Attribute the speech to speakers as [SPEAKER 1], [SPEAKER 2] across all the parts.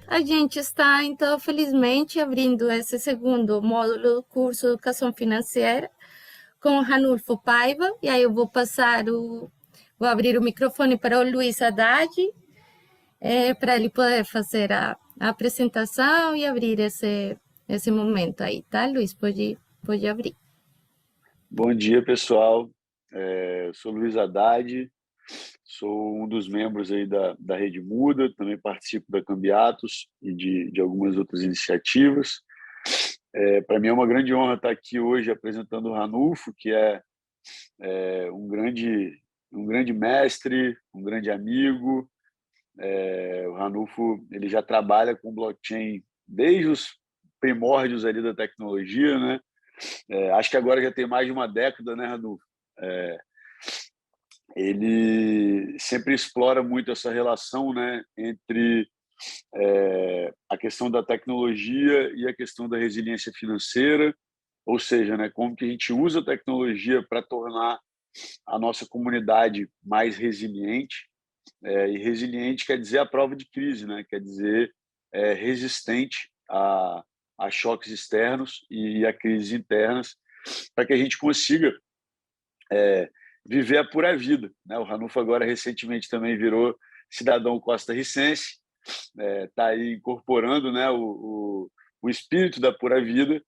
[SPEAKER 1] A gente está, então, felizmente abrindo esse segundo módulo do curso Educação Financeira com o Ranulfo Paiva, e aí eu vou vou abrir o microfone para o Luiz Haddad, para ele poder fazer a apresentação e abrir esse momento aí, tá, Luiz? Pode abrir.
[SPEAKER 2] Bom dia, pessoal. Sou Luiz Haddad, sou um dos membros aí da Rede Muda, também participo da Cambiatos e de algumas outras iniciativas. Para mim é uma grande honra estar aqui hoje apresentando o Ranulfo, que é um grande mestre, um grande amigo. O Ranulfo ele já trabalha com blockchain desde os primórdios ali da tecnologia, né? Acho que agora já tem mais de uma década, né, Ranulfo? Ele sempre explora muito essa relação, né, entre a questão da tecnologia e a questão da resiliência financeira, ou seja, né, como que a gente usa a tecnologia para tornar a nossa comunidade mais resiliente. E resiliente quer dizer a prova de crise, né? Quer dizer resistente a choques externos e a crises internas, para que a gente consiga viver a pura vida, né? O Ranulfo agora recentemente também virou cidadão costarricense, está aí incorporando, né, o espírito da pura vida.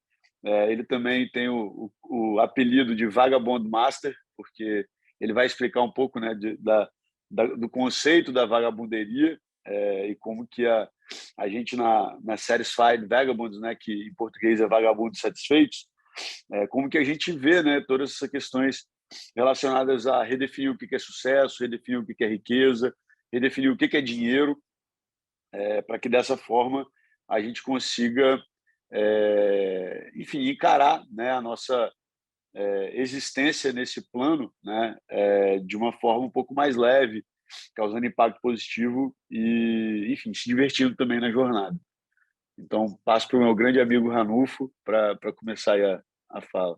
[SPEAKER 2] Ele também tem o apelido de Vagabond Master, porque ele vai explicar um pouco, né, do conceito da vagabunderia, e como que a gente na Satisfied Vagabonds, né, que em português é vagabundos satisfeitos, como que a gente vê, né, todas essas questões relacionadas a redefinir o que é sucesso, redefinir o que é riqueza, redefinir o que é dinheiro, para que dessa forma a gente consiga, enfim, encarar, né, a nossa existência nesse plano, né, de uma forma um pouco mais leve, causando impacto positivo e, enfim, se divertindo também na jornada. Então, passo para o meu grande amigo Ranulfo para começar aí a fala.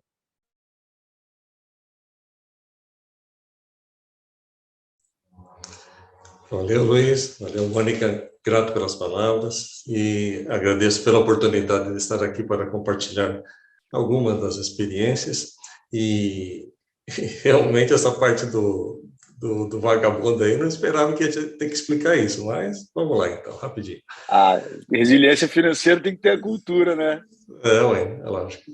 [SPEAKER 3] Valeu, Luiz. Valeu, Mônica. Grato pelas palavras e agradeço pela oportunidade de estar aqui para compartilhar algumas das experiências. E realmente essa parte do vagabundo aí, não esperava que ia ter que explicar isso, mas vamos lá então, rapidinho.
[SPEAKER 2] A resiliência financeira tem que ter a cultura, né?
[SPEAKER 3] É lógico.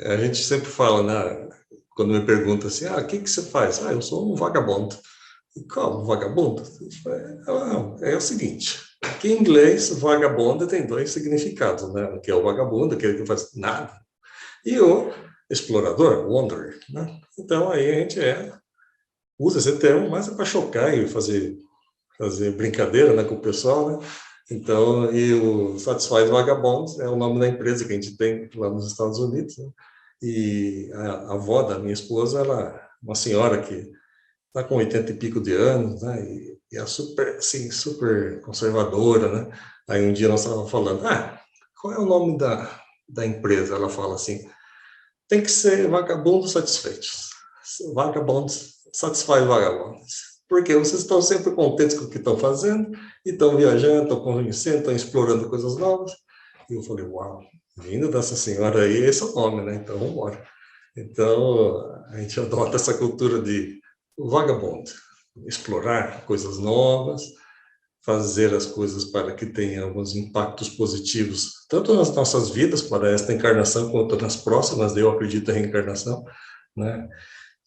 [SPEAKER 3] A gente sempre fala, né, quando me pergunta assim, o que você faz? Eu sou um vagabundo. Como vagabundo? É o seguinte, que em inglês vagabundo tem dois significados, né? Que é o vagabundo, aquele que não faz nada, e o explorador, wanderer, né? Então aí a gente usa esse termo, mas é para chocar e fazer brincadeira, né, com o pessoal, né? Então, e o Satisfied Vagabonds é o nome da empresa que a gente tem lá nos Estados Unidos, né? E a avó da minha esposa, ela é uma senhora que está com 80 e pico de anos, né? E é super, assim, super conservadora, né? Aí um dia nós estávamos falando, qual é o nome da empresa? Ela fala assim, tem que ser Vagabundos Satisfeitos. Vagabundos, Satisfied Vagabundos. Porque vocês estão sempre contentes com o que estão fazendo, e estão viajando, estão conhecendo, estão explorando coisas novas. E eu falei, uau, vindo dessa senhora aí, esse é o nome, né? Então, vamos embora. Então, a gente adota essa cultura de vagabundo, explorar coisas novas, fazer as coisas para que tenham alguns impactos positivos, tanto nas nossas vidas, para esta encarnação, quanto nas próximas, eu acredito em reencarnação, né?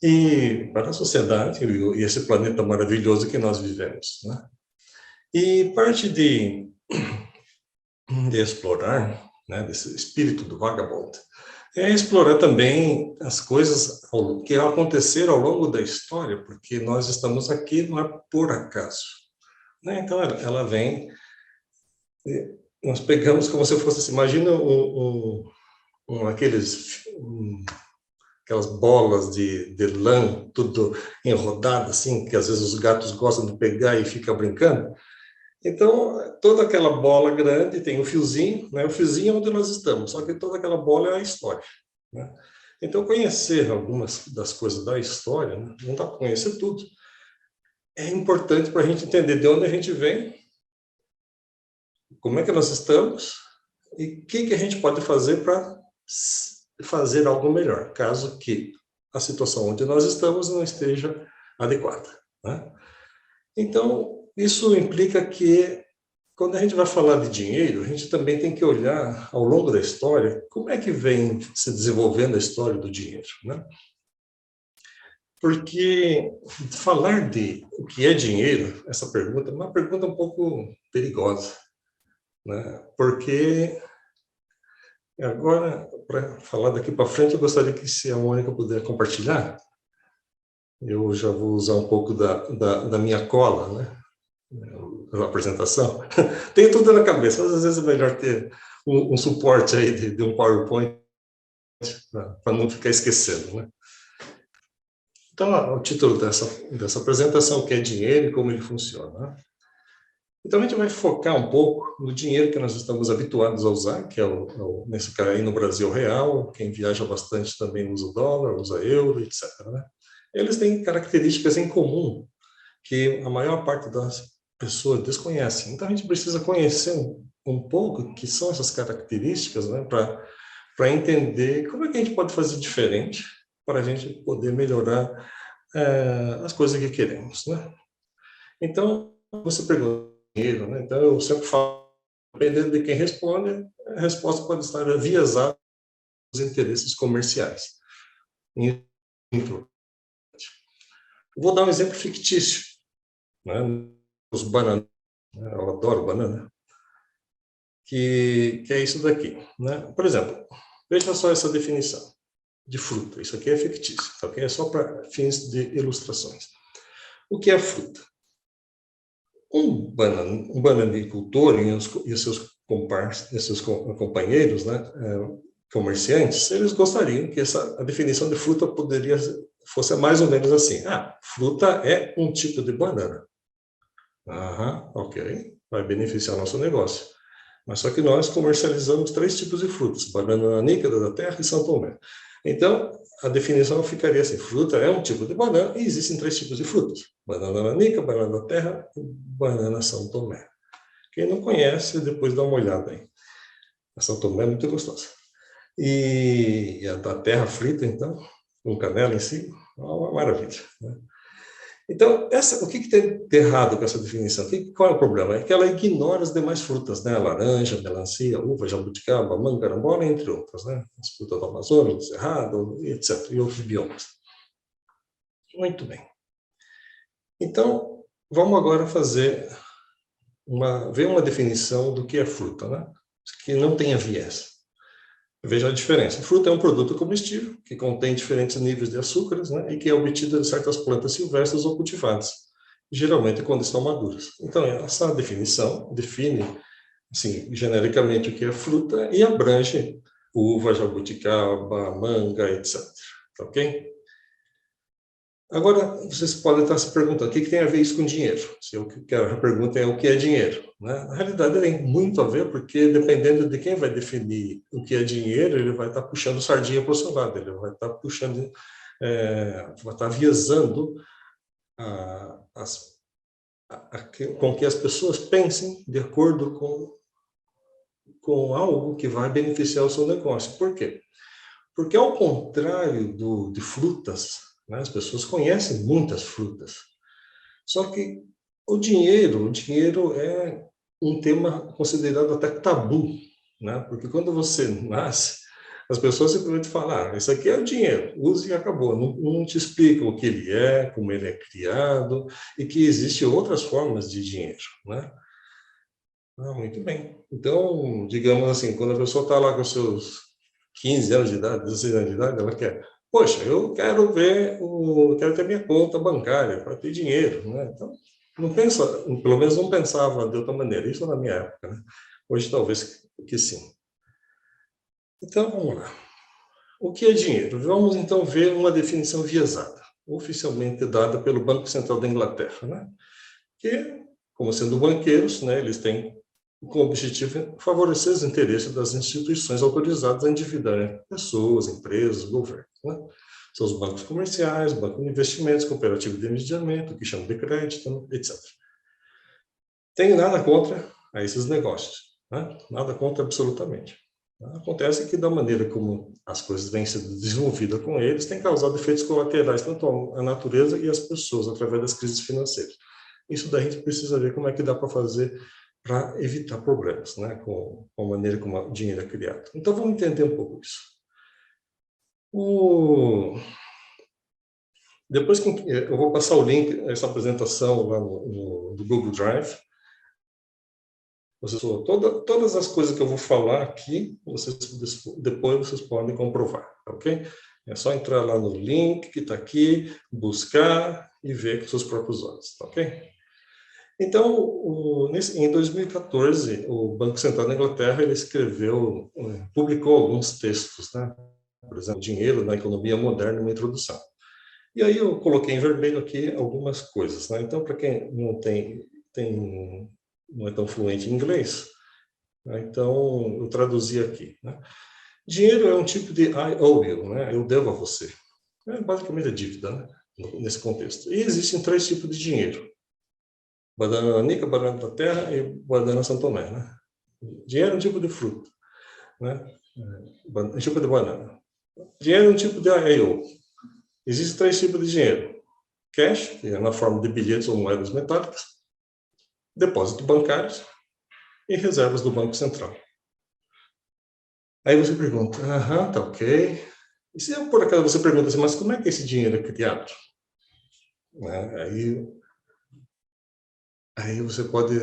[SPEAKER 3] E para a sociedade e esse planeta maravilhoso que nós vivemos, né? E parte de explorar, né, desse espírito do vagabundo, é explorar também as coisas que aconteceram ao longo da história, porque nós estamos aqui não é por acaso, né? Então ela vem, nós pegamos como se fosse assim, imagina aquelas bolas de lã, tudo enrodado assim, que às vezes os gatos gostam de pegar e ficar brincando. Então, toda aquela bola grande tem um fiozinho, né? O fiozinho é onde nós estamos, só que toda aquela bola é a história, né? Então, conhecer algumas das coisas da história, né? Não dá para conhecer tudo. É importante para a gente entender de onde a gente vem, como é que nós estamos e o que a gente pode fazer para fazer algo melhor, caso que a situação onde nós estamos não esteja adequada, né? Então, isso implica que, quando a gente vai falar de dinheiro, a gente também tem que olhar, ao longo da história, como é que vem se desenvolvendo a história do dinheiro, né? Porque falar de o que é dinheiro, essa pergunta, é uma pergunta um pouco perigosa, né? Porque agora, para falar daqui para frente, eu gostaria que, se a Mônica puder compartilhar, eu já vou usar um pouco da minha cola, né? A apresentação. Tem tudo na cabeça, mas às vezes é melhor ter um suporte aí de um PowerPoint para não ficar esquecendo, né? Então, o título dessa apresentação, que é dinheiro e como ele funciona, né? Então, a gente vai focar um pouco no dinheiro que nós estamos habituados a usar, que é nesse caso aí no Brasil real. Quem viaja bastante também usa o dólar, usa euro, etc., né? Eles têm características em comum que a maior parte das pessoas desconhecem. Então, a gente precisa conhecer um pouco o que são essas características, né, para entender como é que a gente pode fazer diferente para a gente poder melhorar as coisas que queremos, né? Então, você pergunta dinheiro, né? Então, eu sempre falo, dependendo de quem responde, a resposta pode estar enviesada aos interesses comerciais. Vou dar um exemplo fictício, né? Os bananas, né? Eu adoro banana, que é isso daqui, né? Por exemplo, veja só essa definição de fruta. Isso aqui é fictício, tá? Okay? É só para fins de ilustrações. O que é fruta? Um bananicultor e os seus companheiros, né, comerciantes, eles gostariam que a definição de fruta fosse mais ou menos assim: fruta é um tipo de banana. Ok, vai beneficiar nosso negócio. Mas só que nós comercializamos 3 tipos de frutas: banana nanica, da terra e São Tomé. Então, a definição ficaria assim: fruta é um tipo de banana e existem 3 tipos de frutas: banana nanica, banana da terra e banana São Tomé. Quem não conhece, depois dá uma olhada aí. A São Tomé é muito gostosa. E a da terra frita, então, com canela em cima, uma maravilha, né? Então, o que tem de errado com essa definição? Qual é o problema? É que ela ignora as demais frutas, né? Laranja, melancia, uva, jabuticaba, manga, carambola, entre outras, né? As frutas do Amazonas, do Cerrado, etc., e outros biomas. Muito bem. Então, vamos agora ver uma definição do que é fruta, né? Que não tenha viés. Veja a diferença. Fruta é um produto comestível que contém diferentes níveis de açúcares, né, e que é obtido de certas plantas silvestres ou cultivadas, geralmente quando estão maduras. Então, essa definição define, assim, genericamente o que é fruta e abrange uva, jabuticaba, manga, etc. Ok? Agora, vocês podem estar se perguntando, o que tem a ver isso com dinheiro? Se a pergunta é o que é dinheiro, né? Na realidade, tem muito a ver, porque dependendo de quem vai definir o que é dinheiro, ele vai estar puxando sardinha para o seu lado, ele vai estar puxando, vai estar viesando com que as pessoas pensem de acordo com algo que vai beneficiar o seu negócio. Por quê? Porque, ao contrário de frutas, né, as pessoas conhecem muitas frutas. Só que o dinheiro é um tema considerado até tabu, né? Porque quando você nasce, as pessoas simplesmente falam: isso aqui é o dinheiro, use e acabou. Não te explicam o que ele é, como ele é criado, e que existem outras formas de dinheiro, né? Muito bem. Então, digamos assim, quando a pessoa está lá com seus 15 anos de idade, 16 anos de idade, ela quer: poxa, eu quero quero ter minha conta bancária para ter dinheiro, né? Então, não pensa, pelo menos não pensava de outra maneira. Isso na minha época, né? Hoje talvez que sim. Então, vamos lá. O que é dinheiro? Vamos então ver uma definição viesada, oficialmente dada pelo Banco Central da Inglaterra, né? Que, como sendo banqueiros, né, eles têm como objetivo favorecer os interesses das instituições autorizadas a endividar pessoas, empresas, governos, né? São os bancos comerciais, banco de investimentos, cooperativa de endividamento, que chamam de crédito, etc. Tenho nada contra esses negócios. né? Nada contra absolutamente. Acontece que da maneira como as coisas vêm sendo desenvolvidas com eles, tem causado efeitos colaterais, tanto à natureza e às pessoas, através das crises financeiras. Isso daí a gente precisa ver como é que dá para fazer para evitar problemas, né, com a maneira como o dinheiro é criado. Então, vamos entender um pouco isso. Depois que eu vou passar o link, essa apresentação lá do Google Drive. Todas as coisas que eu vou falar aqui, depois vocês podem comprovar, ok? É só entrar lá no link que está aqui, buscar e ver com seus próprios olhos, ok? Então, em 2014, o Banco Central da Inglaterra ele publicou alguns textos, né? Por exemplo, Dinheiro na Economia Moderna, uma introdução. E aí eu coloquei em vermelho aqui algumas coisas, né? Então, para quem não é tão fluente em inglês, né? Então eu traduzi aqui, né? Dinheiro é um tipo de I owe you, né? Eu devo a você. Basicamente é dívida, né? Nesse contexto. E existem 3 tipos de dinheiro: banana nanica, banana da terra e banana São Tomé, né? Dinheiro é um tipo de fruta, né? Um tipo de banana. Dinheiro é um tipo de I owe. Existem 3 tipos de dinheiro: cash, que é na forma de bilhetes ou moedas metálicas, depósitos bancários e reservas do Banco Central. Aí você pergunta, tá ok. E se por acaso você pergunta assim, mas como é que esse dinheiro é criado? Né? Aí você pode,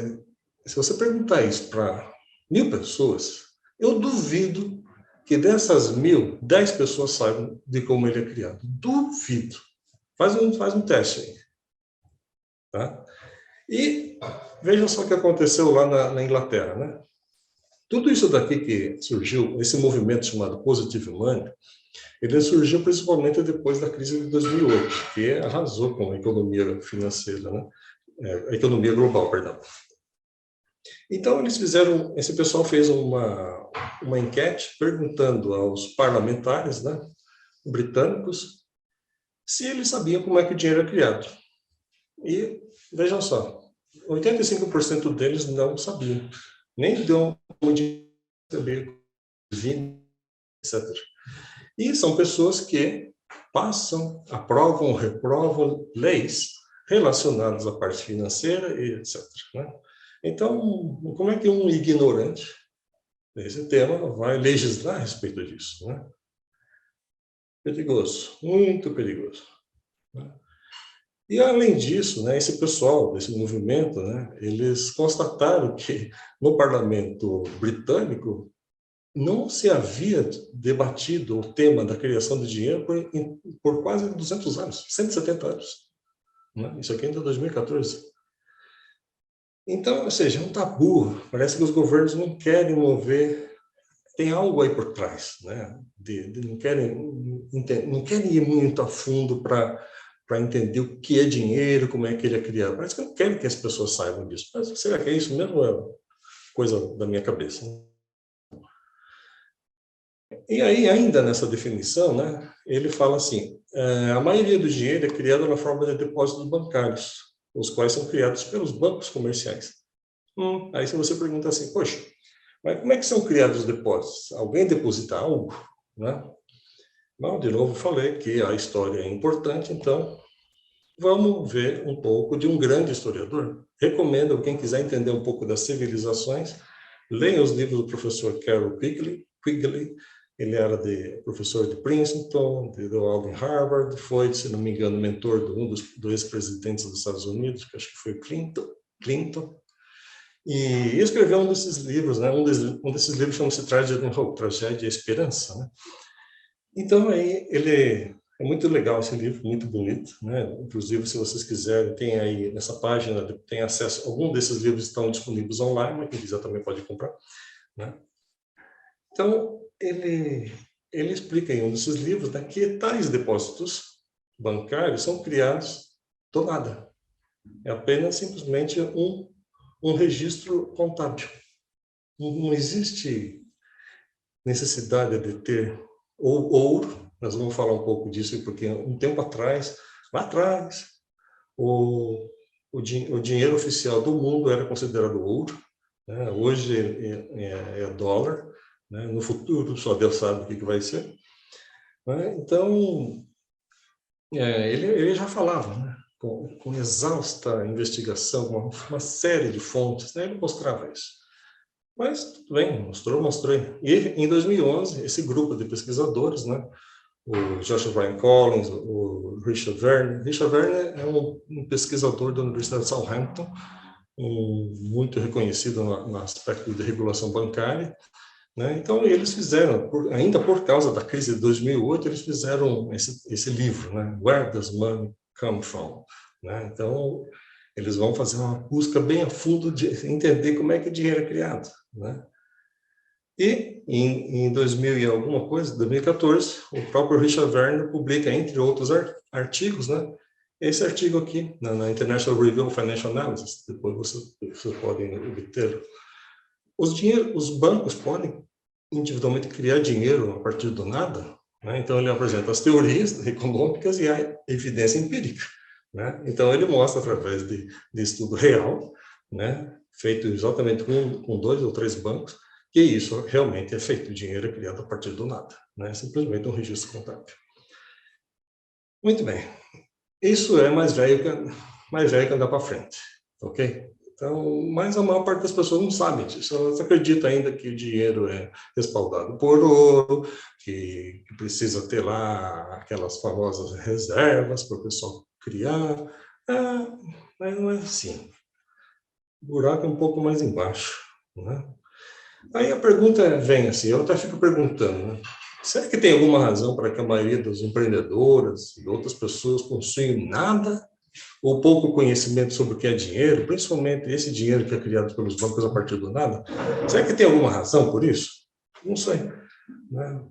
[SPEAKER 3] se você perguntar isso para 1000 pessoas, eu duvido que dessas 1000, 10 pessoas saibam de como ele é criado. Duvido. Faz um teste aí. Tá? E veja só o que aconteceu lá na Inglaterra, né? Tudo isso daqui que surgiu, esse movimento chamado Positive Money, ele surgiu principalmente depois da crise de 2008, que arrasou com a economia financeira, né? A economia global, perdão. Então, esse pessoal fez uma enquete perguntando aos parlamentares, né, britânicos, se eles sabiam como é que o dinheiro é criado. E, vejam só, 85% deles não sabiam, nem de onde receber, etc. E são pessoas que passam, aprovam, reprovam leis relacionadas à parte financeira e etc. Né? Então, como é que um ignorante desse tema vai legislar a respeito disso? Né? Perigoso, muito perigoso. Né? E, além disso, né, esse pessoal desse movimento, né, eles constataram que no parlamento britânico não se havia debatido o tema da criação de dinheiro por quase 200 anos, 170 anos. Né? Isso aqui ainda é 2014. Então, ou seja, é um tabu. Parece que os governos não querem mover. Tem algo aí por trás, né? Não querem ir muito a fundo para entender o que é dinheiro, como é que ele é criado. Parece que não querem que as pessoas saibam disso. Mas será que é isso mesmo? É coisa da minha cabeça. E aí, ainda nessa definição, né, ele fala assim, a maioria do dinheiro é criado na forma de depósitos bancários, os quais são criados pelos bancos comerciais. Aí se você pergunta assim, poxa, mas como é que são criados os depósitos? Alguém deposita algo? Né? Bom, de novo falei que a história é importante, então vamos ver um pouco de um grande historiador. Recomendo, quem quiser entender um pouco das civilizações, leia os livros do professor Carroll Quigley. Ele era professor de Princeton, deu aula em Harvard, foi, se não me engano, mentor de um dos ex-presidentes dos Estados Unidos, que acho que foi Clinton. E escreveu um desses livros, né? Um desses livros chama-se Tragedy and Hope, Tragédia e Esperança, né? Então, aí, é muito legal esse livro, muito bonito, né? Inclusive, se vocês quiserem, tem aí nessa página, tem acesso, algum desses livros estão disponíveis online, mas quem quiser também pode comprar, né? Então, ele explica em um desses livros, né, que tais depósitos bancários são criados do nada. É apenas simplesmente um registro contábil. Não existe necessidade de ter ouro. Nós vamos falar um pouco disso, porque um tempo atrás, lá atrás, o dinheiro oficial do mundo era considerado ouro. né? Hoje é dólar, né? No futuro só Deus sabe o que vai ser, né? Então, ele já falava, né? Com exausta investigação, uma série de fontes, né? Ele mostrava isso. Mas, tudo bem, mostrei. E, em 2011, esse grupo de pesquisadores, né? O Joshua Brian Collins, o Richard Verne. Richard Verne é um pesquisador da Universidade de Southampton, muito reconhecido no aspecto de regulação bancária, né? Então, eles fizeram, ainda por causa da crise de 2008, eles fizeram esse livro, né? Where Does Money Come From? Né? Então, eles vão fazer uma busca bem a fundo de entender como é que o dinheiro é criado, né? E em 2000 e alguma coisa, 2014, o próprio Richard Verne publica, entre outros artigos, né? Esse artigo aqui, na International Review of Financial Analysis, depois vocês podem obter. Os bancos podem individualmente criar dinheiro a partir do nada, né? Então ele apresenta as teorias econômicas e a evidência empírica, né? Então ele mostra através de estudo real, né? Feito exatamente com 2 ou 3 bancos, que isso realmente é feito, o dinheiro é criado a partir do nada, né? Simplesmente um registro contábil. Muito bem, isso é mais velho que andar para frente, ok? Então, mas a maior parte das pessoas não sabe disso. Elas acreditam ainda que o dinheiro é respaldado por ouro, que precisa ter lá aquelas famosas reservas para o pessoal criar. Mas não é assim. O buraco é um pouco mais embaixo, né? Aí a pergunta vem assim, eu até fico perguntando, né? Será que tem alguma razão para que a maioria dos empreendedoras e outras pessoas possuem nada ou pouco conhecimento sobre o que é dinheiro, principalmente esse dinheiro que é criado pelos bancos a partir do nada? Será que tem alguma razão por isso? Não sei, né?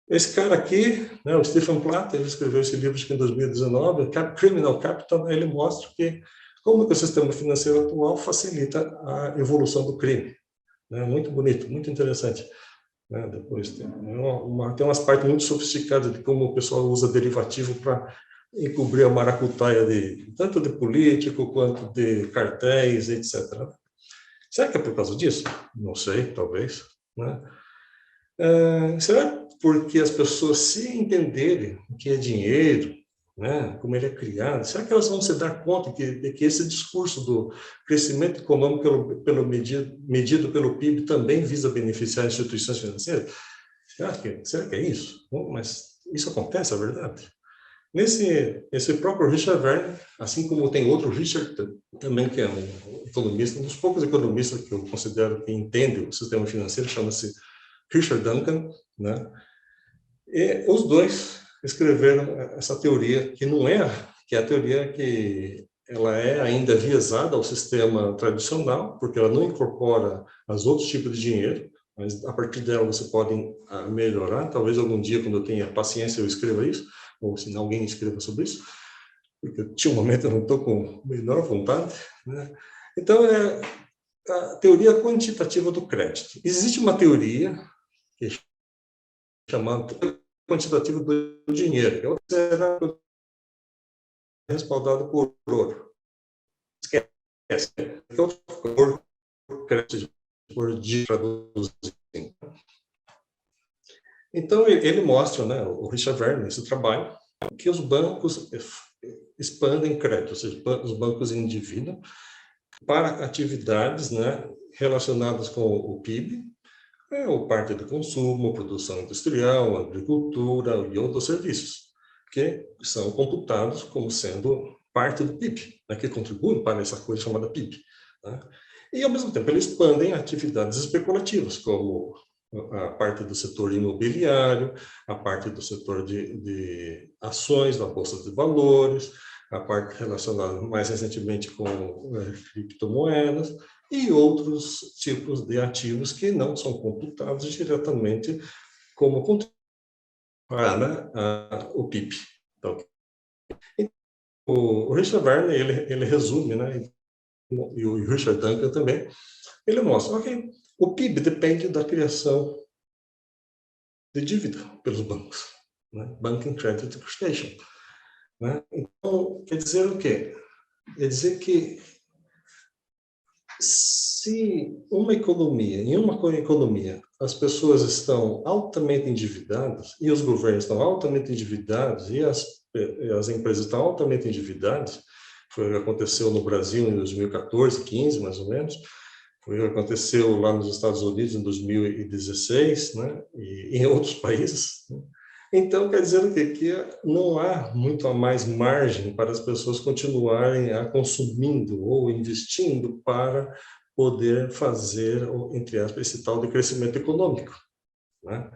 [SPEAKER 3] Esse cara aqui, né, o Stephen Platt, ele escreveu esse livro em 2019, Criminal Capital, ele mostra como que o sistema financeiro atual facilita a evolução do crime. Né? Muito bonito, muito interessante. Né? Depois tem umas partes muito sofisticadas de como o pessoal usa derivativo para encobrir a maracutaia tanto de político quanto de cartéis, etc. Será que é por causa disso? Não sei, talvez. Né? Será porque as pessoas, se entenderem o que é dinheiro, né, como ele é criado, será que elas vão se dar conta de que esse discurso do crescimento econômico medido pelo PIB também visa beneficiar instituições financeiras? Será que é isso? Bom, mas isso acontece, é verdade? Esse próprio Richard Verne, assim como tem outro Richard também, que é um economista, um dos poucos economistas que eu considero que entende o sistema financeiro, chama-se Richard Duncan, né? E os dois escreveram essa teoria, que é a teoria que ela é ainda viesada ao sistema tradicional, porque ela não incorpora os outros tipos de dinheiro, mas a partir dela você pode melhorar. Talvez algum dia, quando eu tenha paciência, eu escreva isso, ou se alguém escreva sobre isso, porque tinha um momento eu não estou com a menor vontade, né? Então, é a teoria quantitativa do crédito. Existe uma teoria que é chamada quantitativa do dinheiro, que será respaldado por ouro. Esquece. Por crédito, por dia traduzindo. Então, ele mostra, né, o Richard Verne, nesse trabalho, que os bancos expandem crédito, ou seja, os bancos endividam para atividades, né, relacionadas com o PIB, ou parte do consumo, produção industrial, agricultura e outros serviços, que são computados como sendo parte do PIB, né, que contribuem para essa coisa chamada PIB. Né? E, ao mesmo tempo, eles expandem atividades especulativas, como a parte do setor imobiliário, a parte do setor de ações na bolsa de valores, a parte relacionada mais recentemente com criptomoedas e outros tipos de ativos que não são computados diretamente como para o PIB. Então, o Richard Verne, ele resume, né, e o Richard Duncan também, ele mostra, ok, o PIB depende da criação de dívida pelos bancos, né? Banking Credit Creation. Né? Então, quer dizer o quê? Quer dizer que Se em uma economia, as pessoas estão altamente endividadas, e os governos estão altamente endividados, e as empresas estão altamente endividadas, foi o que aconteceu no Brasil em 2014, 15, mais ou menos, foi o que aconteceu lá nos Estados Unidos em 2016, né, e em outros países, né? Então, quer dizer o quê? Que não há muito a mais margem para as pessoas continuarem a consumindo ou investindo para poder fazer, entre aspas, esse tal de crescimento econômico, né?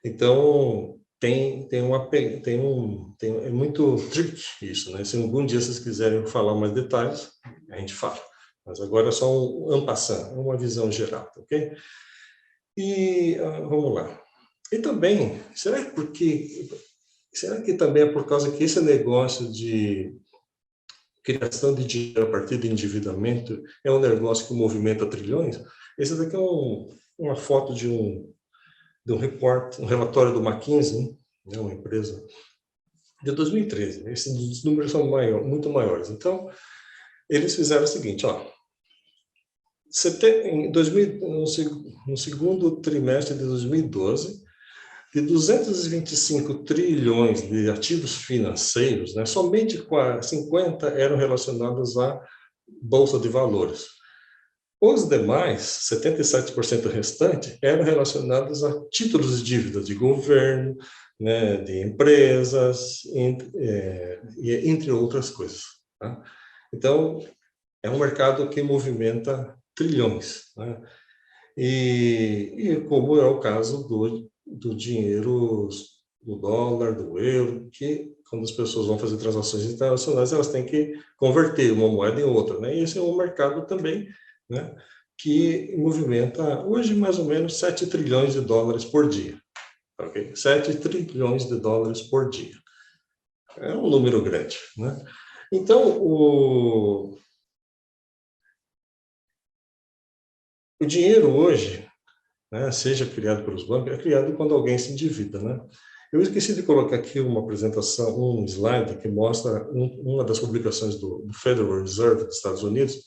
[SPEAKER 3] Então, é muito tricky isso, né? Se algum dia vocês quiserem falar mais detalhes, a gente fala. Mas agora é só en passant, uma visão geral, ok? E vamos lá. E também, será que também é por causa que esse negócio de criação de dinheiro a partir de endividamento é um negócio que movimenta trilhões? Esse daqui é uma foto de um relatório do McKinsey, né, uma empresa de 2013. Esses números são muito maiores. Então, eles fizeram o seguinte, ó, no segundo trimestre de 2012, de 225 trilhões de ativos financeiros, né, somente 50 eram relacionados à Bolsa de Valores. Os demais, 77% restante, eram relacionados a títulos de dívida de governo, né, de empresas, entre outras coisas. Tá? Então, é um mercado que movimenta trilhões, né? E como é o caso do dinheiro, do dólar, do euro, que quando as pessoas vão fazer transações internacionais, elas têm que converter uma moeda em outra, né? E esse é um mercado também, né, que movimenta hoje mais ou menos 7 trilhões de dólares por dia. Okay? 7 trilhões de dólares por dia. É um número grande, né? Então, o dinheiro hoje, né, seja criado pelos bancos, é criado quando alguém se endivida, né? Eu esqueci de colocar aqui uma apresentação, um slide que mostra uma das publicações do Federal Reserve dos Estados Unidos,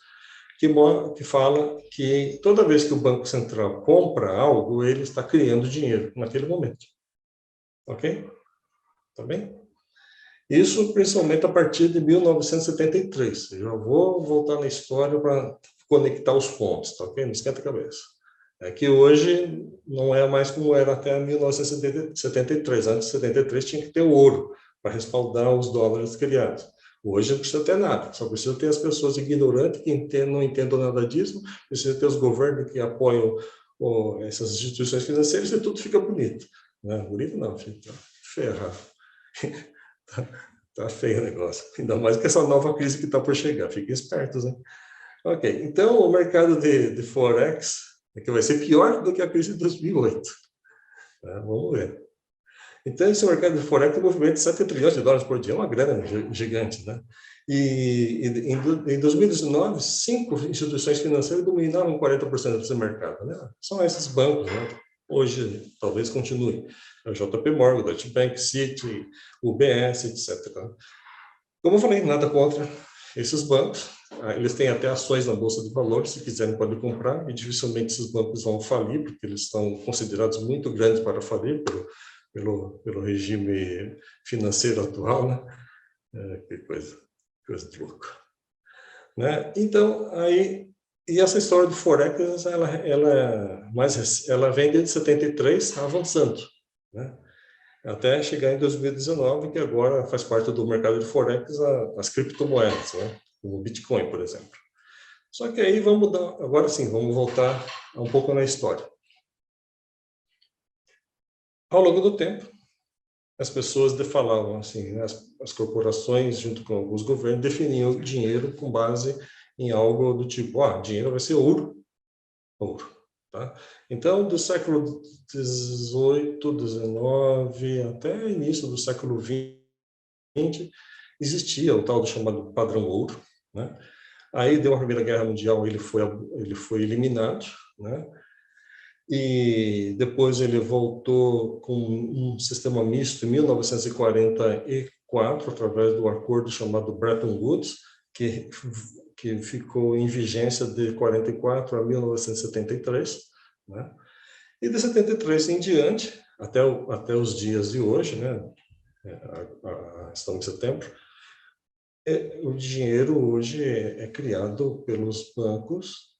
[SPEAKER 3] que fala que toda vez que o Banco Central compra algo, ele está criando dinheiro naquele momento. Ok? Tá bem? Isso principalmente a partir de 1973. Eu já vou voltar na história para conectar os pontos, tá ok? Não esquenta a cabeça. É que hoje não é mais como era até 1973. Antes de 73 tinha que ter o ouro para respaldar os dólares criados. Hoje não precisa ter nada, só precisa ter as pessoas ignorantes que não entendam nada disso, precisa ter os governos que apoiam essas instituições financeiras e tudo fica bonito. Não, bonito não, filho, tá ferrado. Tá feio o negócio. Ainda mais com essa nova crise que está por chegar. Fiquem espertos, né? Ok, então o mercado de Forex é que vai ser pior do que a crise de 2008. Tá? Vamos ver. Então, esse mercado de Forex movimenta 7 trilhões de dólares por dia, é uma grana gigante, né? E em 2019, 5 instituições financeiras dominavam 40% desse mercado, né? São esses bancos, né? Hoje, talvez continue. O JP Morgan, Deutsche Bank, Citi, UBS, etc. Como eu falei, nada contra esses bancos. Eles têm até ações na Bolsa de Valores, se quiserem podem comprar, e dificilmente esses bancos vão falir, porque eles estão considerados muito grandes para falir pelo regime financeiro atual, né? Que coisa de louco. Né? Então, e essa história do Forex, ela vem desde 73 avançando, né? Até chegar em 2019, que agora faz parte do mercado de Forex as criptomoedas, né? Como o Bitcoin, por exemplo. Só que aí agora sim, vamos voltar um pouco na história. Ao longo do tempo, as pessoas falavam assim, né? As corporações, junto com alguns governos, definiam o dinheiro com base em algo do tipo, dinheiro vai ser ouro. Tá? Então, do século XVIII, XIX, até início do século XX, existia o tal do chamado padrão ouro, né? Aí deu a Primeira Guerra Mundial, ele foi eliminado, né? E depois ele voltou com um sistema misto em 1944, através do acordo chamado Bretton Woods, que que ficou em vigência de 44 a 1973, né? E de 73 em diante, até os dias de hoje, né? Estamos em setembro, o dinheiro hoje é criado pelos bancos,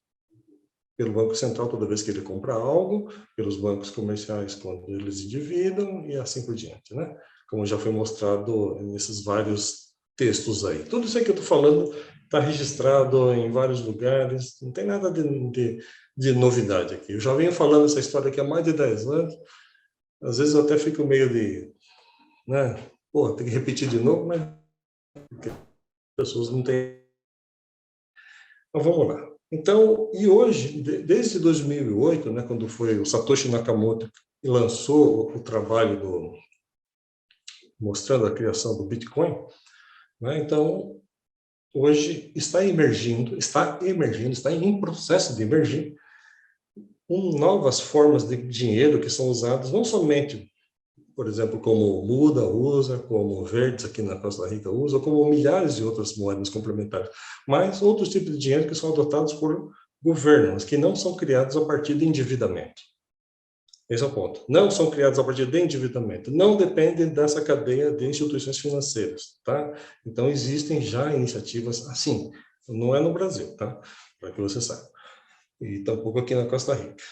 [SPEAKER 3] pelo Banco Central toda vez que ele compra algo, pelos bancos comerciais quando eles endividam e assim por diante, né? Como já foi mostrado nesses vários textos aí. Tudo isso aí que eu estou falando está registrado em vários lugares, não tem nada de novidade aqui. Eu já venho falando essa história aqui há mais de 10 anos, às vezes eu até fico meio né? Pô, tem que repetir de novo, mas as pessoas não têm. Então, vamos lá. Então, e hoje, desde 2008, né, quando foi o Satoshi Nakamoto que lançou o trabalho mostrando a criação do Bitcoin, né, então, hoje está emergindo, está em processo de emergir, novas formas de dinheiro que são usadas não somente, por exemplo, como Muda usa, como Verdes aqui na Costa Rica usa, como milhares de outras moedas complementares, mas outros tipos de dinheiro que são adotados por governos, que não são criados a partir de endividamento. Esse é o ponto. Não são criados a partir de endividamento. Não dependem dessa cadeia de instituições financeiras, tá? Então, existem já iniciativas assim. Não é no Brasil, tá? Para que você saiba. E tampouco aqui na Costa Rica.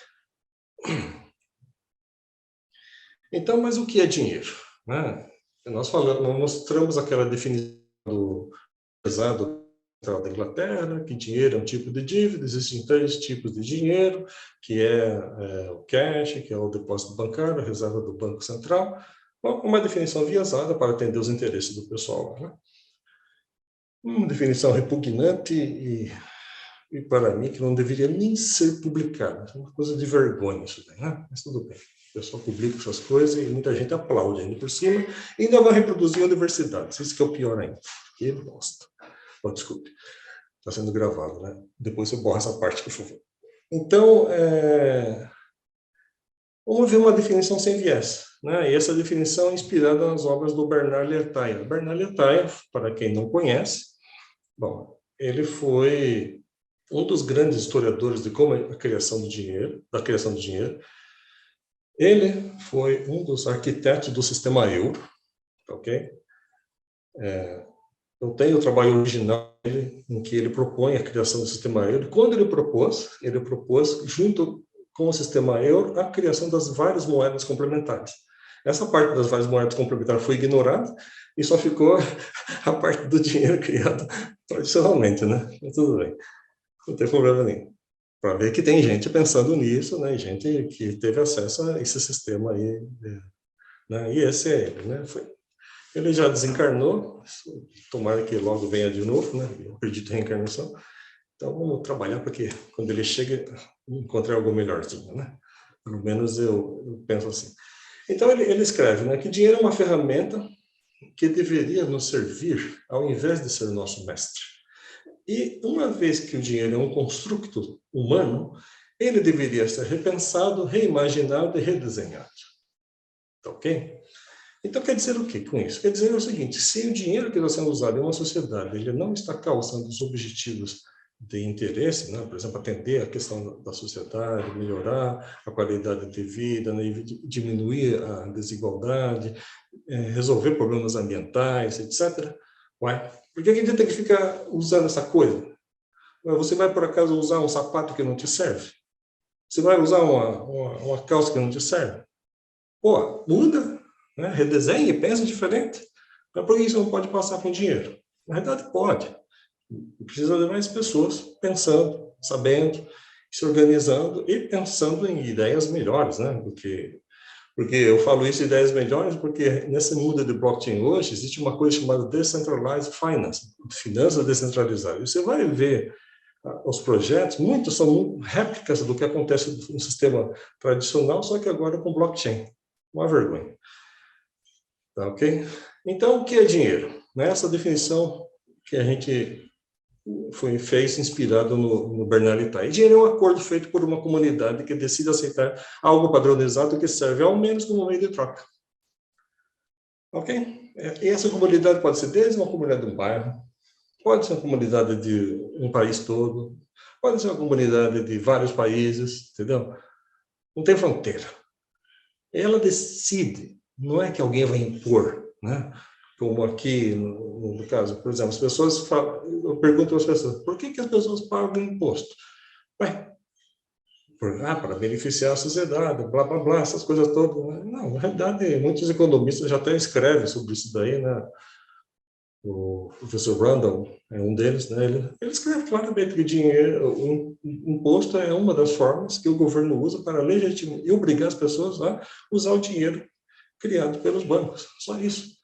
[SPEAKER 3] Então, mas o que é dinheiro? Né? Nós mostramos aquela definição do pesado da Inglaterra, que dinheiro é um tipo de dívida, existem 3 tipos de dinheiro, que é o cash, que é o depósito bancário, a reserva do Banco Central, uma definição viesada para atender os interesses do pessoal. Né? Uma definição repugnante e para mim que não deveria nem ser publicada. É uma coisa de vergonha isso daí, né? Mas tudo bem. O pessoal publica essas coisas e muita gente aplaude ainda por cima e ainda vai reproduzir universidades. Isso que é o pior ainda. Que bosta. Oh, desculpe. Está sendo gravado, né? Depois você borra essa parte, por favor. Então, vamos ver uma definição sem viés. Né? E essa definição é inspirada nas obras do Bernard Lietaer. Bernard Lietaer, para quem não conhece, bom, ele foi um dos grandes historiadores de como a criação do dinheiro, da criação do dinheiro. Ele foi um dos arquitetos do sistema euro, ok? Eu tenho o trabalho original dele, em que ele propõe a criação do sistema euro. Quando ele propôs, junto com o sistema euro, a criação das várias moedas complementares. Essa parte das várias moedas complementares foi ignorada e só ficou a parte do dinheiro criado tradicionalmente, né? Mas tudo bem, não tem problema nenhum. Para ver que tem gente pensando nisso, né? Gente que teve acesso a esse sistema aí, né? E esse é ele, né? Ele já desencarnou, tomara que logo venha de novo, né? Eu acredito em reencarnação. Então, vamos trabalhar para que, quando ele chegue, encontrar algo melhorzinho, né? Pelo menos eu penso assim. Então, ele escreve, né, que dinheiro é uma ferramenta que deveria nos servir ao invés de ser nosso mestre. E, uma vez que o dinheiro é um construto humano, ele deveria ser repensado, reimaginado e redesenhado. Tá ok? Então, quer dizer o quê com isso? Quer dizer o seguinte, se o dinheiro que está sendo usado em uma sociedade ele não está causando os objetivos de interesse, né? Por exemplo, atender a questão da sociedade, melhorar a qualidade de vida, né? Diminuir a desigualdade, resolver problemas ambientais, etc. Ué, por que a gente tem que ficar usando essa coisa? Você vai, por acaso, usar um sapato que não te serve? Você vai usar uma calça que não te serve? Pô, muda, né? Redesenhe, pensa diferente. Mas por que isso não pode passar com dinheiro? Na verdade, pode. Precisa de mais pessoas pensando, sabendo, se organizando e pensando em ideias melhores, né? Porque eu falo isso, ideias melhores, porque nessa muda de blockchain hoje existe uma coisa chamada Decentralized Finance, finanças descentralizadas. E você vai ver os projetos, muitos são réplicas do que acontece no sistema tradicional, só que agora com blockchain. Uma vergonha. Tá ok? Então, o que é dinheiro? Nessa definição que a gente fez inspirado no Bernard Lietaer. Dinheiro é um acordo feito por uma comunidade que decide aceitar algo padronizado que serve ao menos como meio de troca. Ok? E essa comunidade pode ser desde uma comunidade de um bairro, pode ser uma comunidade de um país todo, pode ser uma comunidade de vários países, entendeu? Não tem fronteira. Ela decide, não é que alguém vai impor, né? Como aqui, no caso, por exemplo, as pessoas falam, eu pergunto às pessoas, por que as pessoas pagam imposto? Ué, para beneficiar a sociedade, blá, blá, blá, essas coisas todas. Não, na realidade, muitos economistas já até escrevem sobre isso daí, né? O professor Randall é um deles, né? Ele escreve claramente que dinheiro, o imposto é uma das formas que o governo usa para legitimar e obrigar as pessoas a usar o dinheiro criado pelos bancos. Só isso,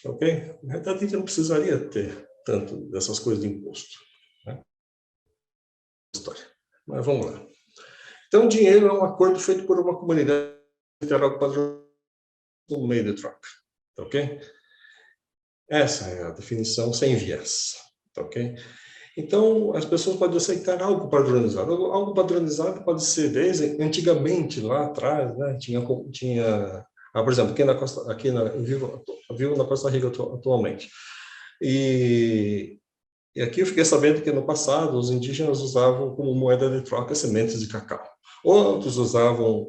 [SPEAKER 3] ok? Na verdade, a gente não precisaria ter tanto dessas coisas de imposto, né? História. Mas vamos lá. Então, o dinheiro é um acordo feito por uma comunidade geral padrão no meio de troca, ok? Essa é a definição sem viés, ok? Então, as pessoas podem aceitar algo padronizado. Algo padronizado pode ser desde antigamente, lá atrás, né? Por exemplo, eu vivo na Costa Rica atualmente. E aqui eu fiquei sabendo que no passado os indígenas usavam como moeda de troca sementes de cacau. Outros usavam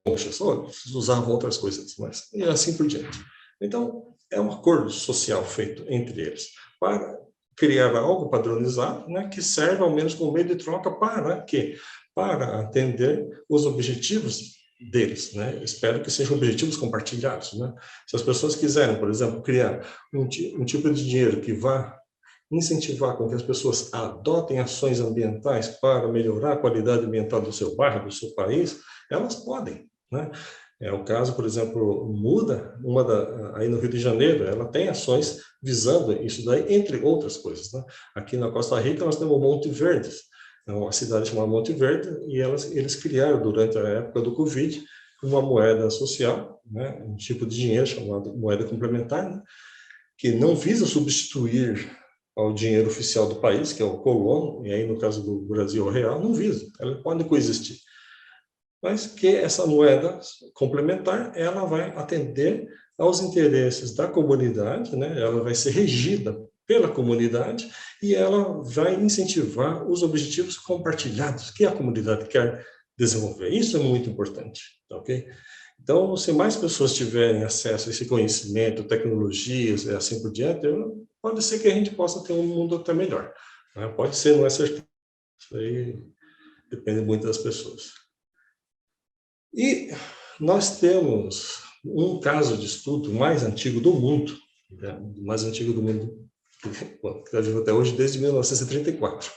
[SPEAKER 3] conchas, outros usavam outras coisas, mas e assim por diante. Então, é um acordo social feito entre eles para criar algo padronizado, né, que serve ao menos como meio de troca para quê? Para atender os objetivos deles, né? Espero que sejam objetivos compartilhados, né? Se as pessoas quiserem, por exemplo, criar um tipo de dinheiro que vá incentivar com que as pessoas adotem ações ambientais para melhorar a qualidade ambiental do seu bairro, do seu país, elas podem, né? É o caso, por exemplo, Muda, aí no Rio de Janeiro, ela tem ações visando isso daí, entre outras coisas, né? Aqui na Costa Rica nós temos Monte Verde, é uma cidade chamada Monte Verde, e eles criaram durante a época do Covid uma moeda social, né? Um tipo de dinheiro chamado moeda complementar, né? Que não visa substituir ao dinheiro oficial do país, que é o colono, e aí no caso do Brasil o real, não visa, ela pode coexistir. Mas que essa moeda complementar, ela vai atender aos interesses da comunidade, né? Ela vai ser regida pela comunidade e ela vai incentivar os objetivos compartilhados que a comunidade quer desenvolver. Isso é muito importante, ok? Então, se mais pessoas tiverem acesso a esse conhecimento, tecnologias e assim por diante, pode ser que a gente possa ter um mundo até melhor, né? Pode ser, não é certeza. Isso aí depende muito das pessoas. E nós temos um caso de estudo mais antigo do mundo, né? Mais antigo do mundo, que está vivo até hoje, desde 1934.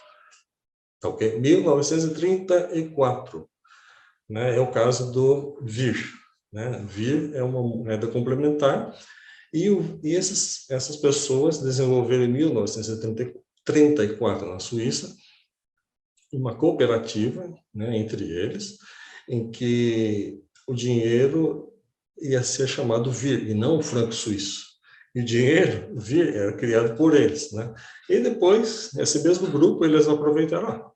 [SPEAKER 3] Tá, ok? 1934. Né? É o caso do VIR. Né? VIR é uma moeda complementar e essas pessoas desenvolveram em 1934 na Suíça uma cooperativa, né, entre eles, em que o dinheiro ia ser chamado VIR e não o franco suíço. E o dinheiro, VIR, era criado por eles, né? E depois, esse mesmo grupo, eles aproveitaram,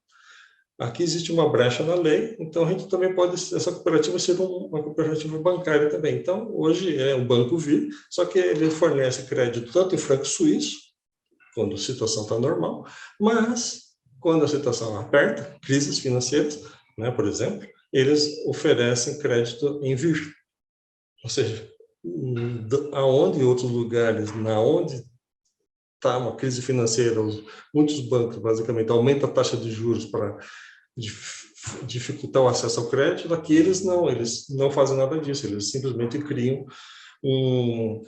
[SPEAKER 3] aqui existe uma brecha na lei, então a gente também pode, essa cooperativa ser uma cooperativa bancária também. Então, hoje é o Banco VIR, só que ele fornece crédito tanto em franco suíço, quando a situação está normal, mas quando a situação aperta, crises financeiras, né, por exemplo, eles oferecem crédito em VIR. Ou seja, aonde em outros lugares, na onde está uma crise financeira, muitos bancos basicamente aumentam a taxa de juros para dificultar o acesso ao crédito, aqui eles não fazem nada disso, eles simplesmente criam um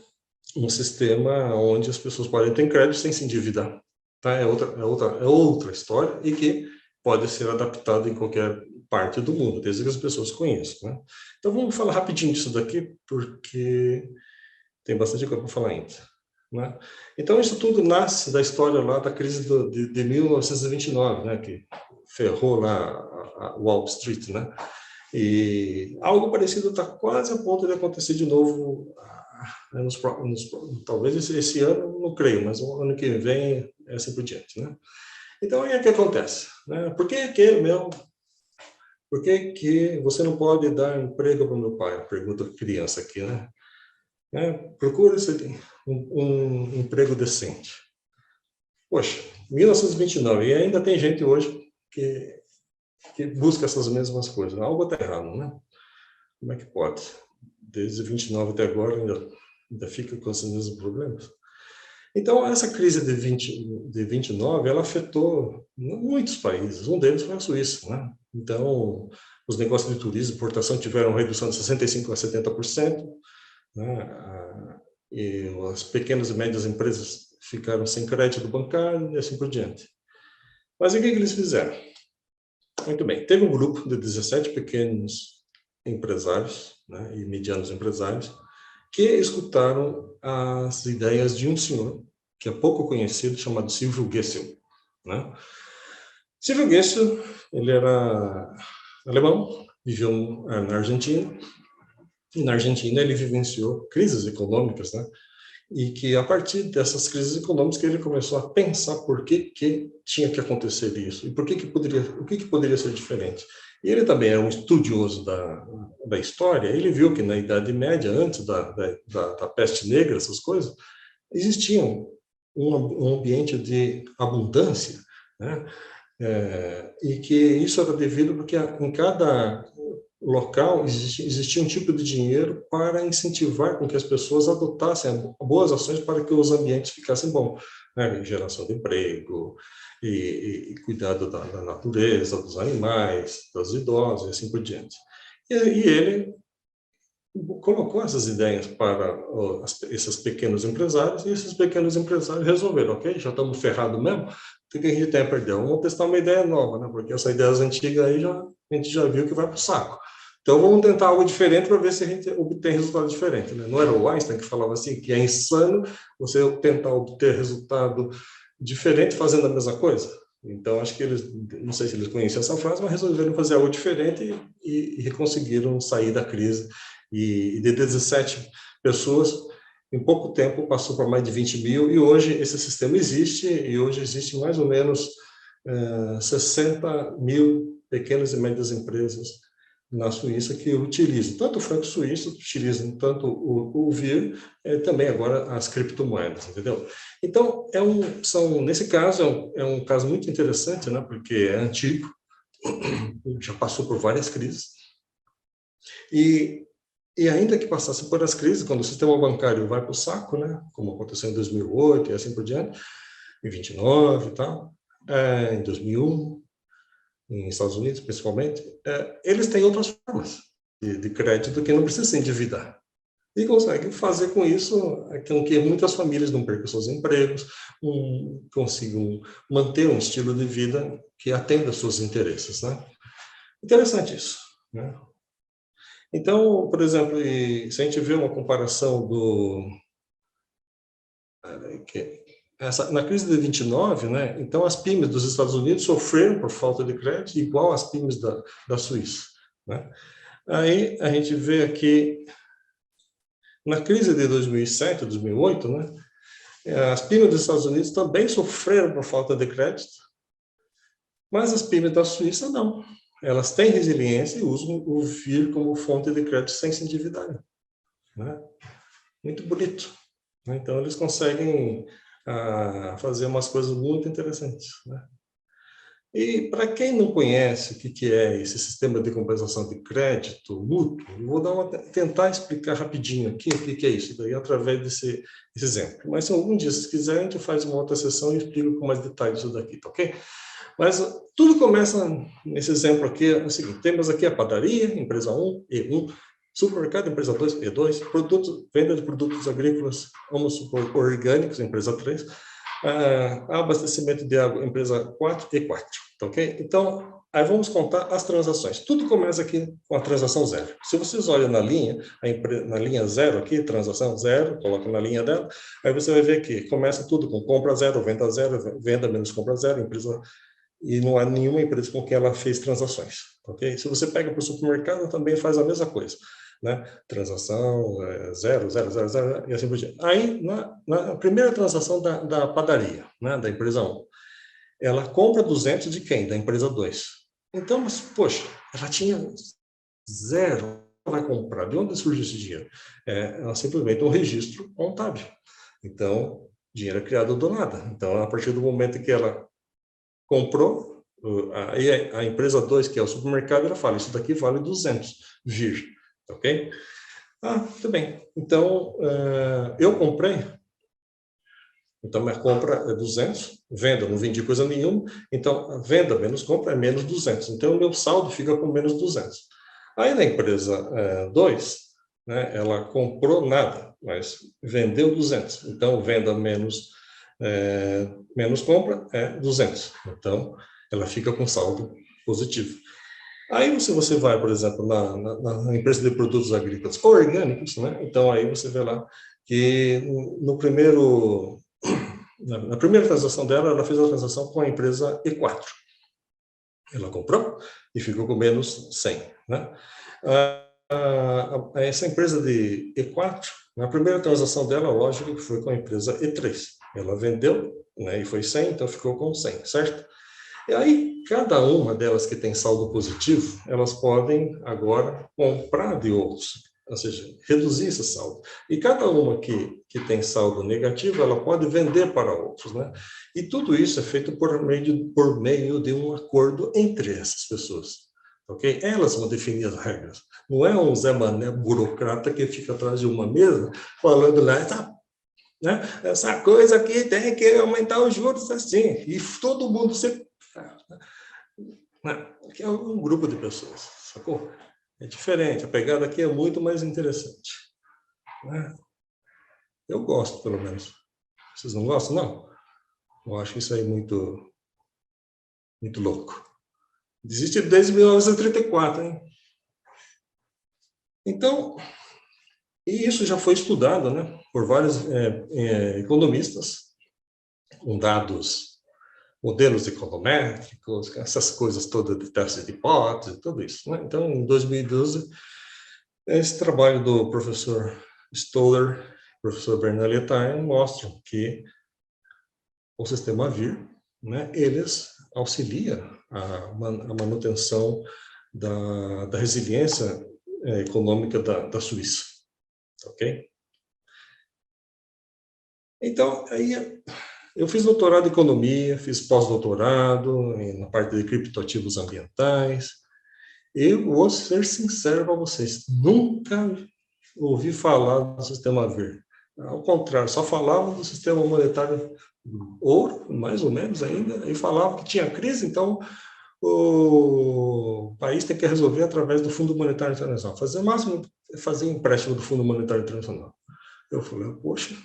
[SPEAKER 3] sistema onde as pessoas podem ter crédito sem se endividar. Tá? É outra história e que pode ser adaptada em qualquer parte do mundo, desde que as pessoas conheçam. Né? Então, vamos falar rapidinho disso daqui, porque tem bastante coisa para falar ainda. Né? Então, isso tudo nasce da história lá da crise de 1929, né? Que ferrou lá a Wall Street. Né? E algo parecido está quase a ponto de acontecer de novo, talvez esse ano, não creio, mas o ano que vem, assim por diante. Né? Então, aí é que acontece. Né? Por que você não pode dar emprego para o meu pai? Pergunta a criança aqui, né? Procura um emprego decente. Poxa, 1929, e ainda tem gente hoje que busca essas mesmas coisas. Algo está errado, né? Como é que pode? Desde 29 até agora ainda fica com esses mesmos problemas. Então, essa crise de 29, ela afetou muitos países. Um deles foi a Suíça, né? Então, os negócios de turismo e importação tiveram redução de 65% a 70%, né? E as pequenas e médias empresas ficaram sem crédito bancário e assim por diante. Mas o que eles fizeram? Muito bem, teve um grupo de 17 pequenos empresários, né, e medianos empresários, que escutaram as ideias de um senhor, que é pouco conhecido, chamado Silvio Gesell, né? Silvio Gesell, ele era alemão, viveu na Argentina, e na Argentina ele vivenciou crises econômicas, né? E que a partir dessas crises econômicas ele começou a pensar por que tinha que acontecer isso e por que o que poderia ser diferente. E ele também é um estudioso da história. Ele viu que na Idade Média, antes da peste negra, essas coisas, existia um ambiente de abundância, né? E que isso era devido porque em cada local existia um tipo de dinheiro para incentivar com que as pessoas adotassem boas ações para que os ambientes ficassem bons, né? Geração de emprego e cuidado da natureza, dos animais, dos idosos e assim por diante. E ele colocou essas ideias para esses pequenos empresários, e esses pequenos empresários resolveram, ok, já estamos ferrados mesmo, o que a gente tem a perder? Vamos testar uma ideia nova, né? Porque essas ideias antigas aí a gente já viu que vai para o saco. Então vamos tentar algo diferente para ver se a gente obtém resultado diferente, né? Não era o Einstein que falava assim, que é insano você tentar obter resultado diferente fazendo a mesma coisa? Então acho que eles, não sei se eles conheciam essa frase, mas resolveram fazer algo diferente e conseguiram sair da crise. E de 17 pessoas, em pouco tempo passou para mais de 20 mil, e hoje esse sistema existe, e hoje existe mais ou menos 60 mil pequenas e médias empresas na Suíça que utilizam, tanto o franco suíço, utilizam tanto o VIR, também agora as criptomoedas, entendeu? Então, nesse caso, é um caso muito interessante, né, porque é antigo, já passou por várias crises, e ainda que passasse por as crises, quando o sistema bancário vai para o saco, né, como aconteceu em 2008 e assim por diante, em 29 e tal, em 2001, nos Estados Unidos principalmente, eles têm outras formas de crédito que não precisa se endividar. E conseguem fazer com isso com que muitas famílias não percam seus empregos, consigam manter um estilo de vida que atenda aos seus interesses, né? Interessante isso, né? Então, por exemplo, se a gente vê uma comparação na crise de 29, né, então as PYMEs dos Estados Unidos sofreram por falta de crédito igual às PYMEs da Suíça, né? Aí a gente vê aqui, na crise de 2007, 2008, né, as PYMEs dos Estados Unidos também sofreram por falta de crédito, mas as PYMEs da Suíça não. Elas têm resiliência e usam o VIR como fonte de crédito sem se endividarem, né? Muito bonito, né? Então, eles conseguem fazer umas coisas muito interessantes, né? E para quem não conhece o que é esse sistema de compensação de crédito mútuo, eu vou tentar explicar rapidinho aqui o que é isso daí através desse exemplo. Mas se algum dia vocês quiserem, a gente faz uma outra sessão e explica com mais detalhes isso daqui, tá ok? Mas tudo começa nesse exemplo aqui, é o seguinte: temos aqui a padaria, empresa 1, E1, supermercado, empresa 2, E2, venda de produtos agrícolas, vamos supor, orgânicos, empresa 3, abastecimento de água, empresa 4, E4, tá ok? Então, aí vamos contar as transações. Tudo começa aqui com a transação 0. Se vocês olham na linha 0 aqui, transação 0, coloca na linha dela, aí você vai ver que começa tudo com compra 0, venda menos compra 0, empresa, e não há nenhuma empresa com quem ela fez transações, ok? Se você pega para o supermercado, também faz a mesma coisa, né? Transação 0, 0, 0, 0, e assim por diante. Aí, na primeira transação da padaria, né, da empresa 1, ela compra 200 de quem? Da empresa 2. Então, mas, poxa, ela tinha 0, ela vai comprar. De onde surge esse dinheiro? É simplesmente um registro contábil. Então, dinheiro é criado do nada. Então, a partir do momento que ela comprou, aí a empresa 2, que é o supermercado, ela fala, isso daqui vale 200, vir, ok? Muito bem. Então, eu comprei, então minha compra é 200, venda, não vendi coisa nenhuma, então a venda menos compra é menos 200. Então, o meu saldo fica com menos 200. Aí na empresa 2, né, ela comprou nada, mas vendeu 200. Então, venda menos compra é 200. Então, ela fica com saldo positivo. Aí, se você vai, por exemplo, na empresa de produtos agrícolas orgânicos, né? Então, aí você vê lá que na primeira transação dela, ela fez a transação com a empresa E4. Ela comprou e ficou com menos 100, né? Essa empresa de E4, na primeira transação dela, lógico que foi com a empresa E3. Ela vendeu, né, e foi 100, então ficou com 100, certo? E aí, cada uma delas que tem saldo positivo, elas podem agora comprar de outros, ou seja, reduzir esse saldo. E cada uma que tem saldo negativo, ela pode vender para outros, né? E tudo isso é feito por meio de um acordo entre essas pessoas. Ok? Elas vão definir as regras. Não é um Zé Mané burocrata que fica atrás de uma mesa falando lá, né? Essa coisa aqui tem que aumentar os juros assim. E todo mundo sempre... Aqui é um grupo de pessoas, sacou? É diferente. A pegada aqui é muito mais interessante. Né? Eu gosto, pelo menos. Vocês não gostam, não? Eu acho isso aí muito, muito louco. Existe desde 1934, hein? Então, e isso já foi estudado, né, por vários economistas, com dados, modelos econométricos, essas coisas todas de teste de hipótese, tudo isso. Né? Então, em 2012, esse trabalho do professor Stoller, professor Bernal Lietaer, mostram que o sistema VIR, né, eles auxiliam a manutenção da resiliência econômica da Suíça, ok? Então, aí eu fiz doutorado em economia, fiz pós-doutorado na parte de criptoativos ambientais. Eu vou ser sincero para vocês, nunca ouvi falar do sistema verde. Ao contrário, só falava do sistema monetário ouro, mais ou menos ainda, e falava que tinha crise, então o país tem que resolver através do Fundo Monetário Internacional. Fazer o máximo, fazer empréstimo do Fundo Monetário Internacional. Eu falei, poxa...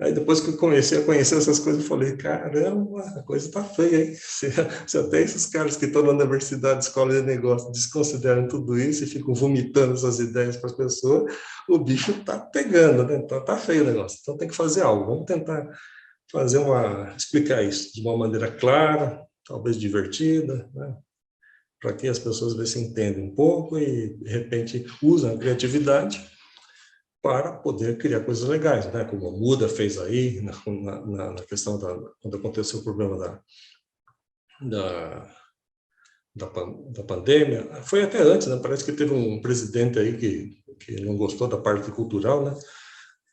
[SPEAKER 3] Aí depois que eu comecei a conhecer essas coisas, eu falei, caramba, a coisa tá feia, hein? Se até esses caras que estão na universidade, escola de negócio, desconsideram tudo isso e ficam vomitando essas ideias para as pessoas, o bicho tá pegando, né? Então tá feio o negócio. Então tem que fazer algo. Vamos tentar explicar isso de uma maneira clara, talvez divertida, né? Para que as pessoas se entendam um pouco e, de repente, usam a criatividade para poder criar coisas legais, né? Como a Muda fez aí, na questão quando aconteceu o problema da pandemia. Foi até antes, né? Parece que teve um presidente aí que não gostou da parte cultural, né?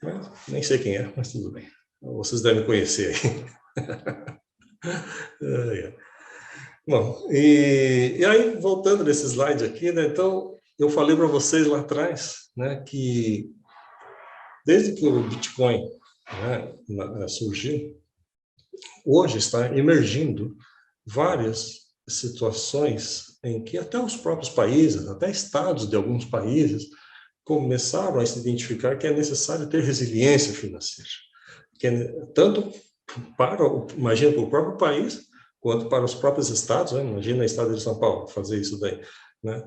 [SPEAKER 3] Mas, nem sei quem é, mas tudo bem. Vocês devem conhecer aí. Bom, e aí, voltando nesse slide aqui, né? Então, eu falei para vocês lá atrás, né, que desde que o Bitcoin, né, surgiu, hoje está emergindo várias situações em que até os próprios países, até estados de alguns países, começaram a se identificar que é necessário ter resiliência financeira. Tanto imagina, para o próprio país, quanto para os próprios estados, né? Imagina o estado de São Paulo fazer isso daí, né?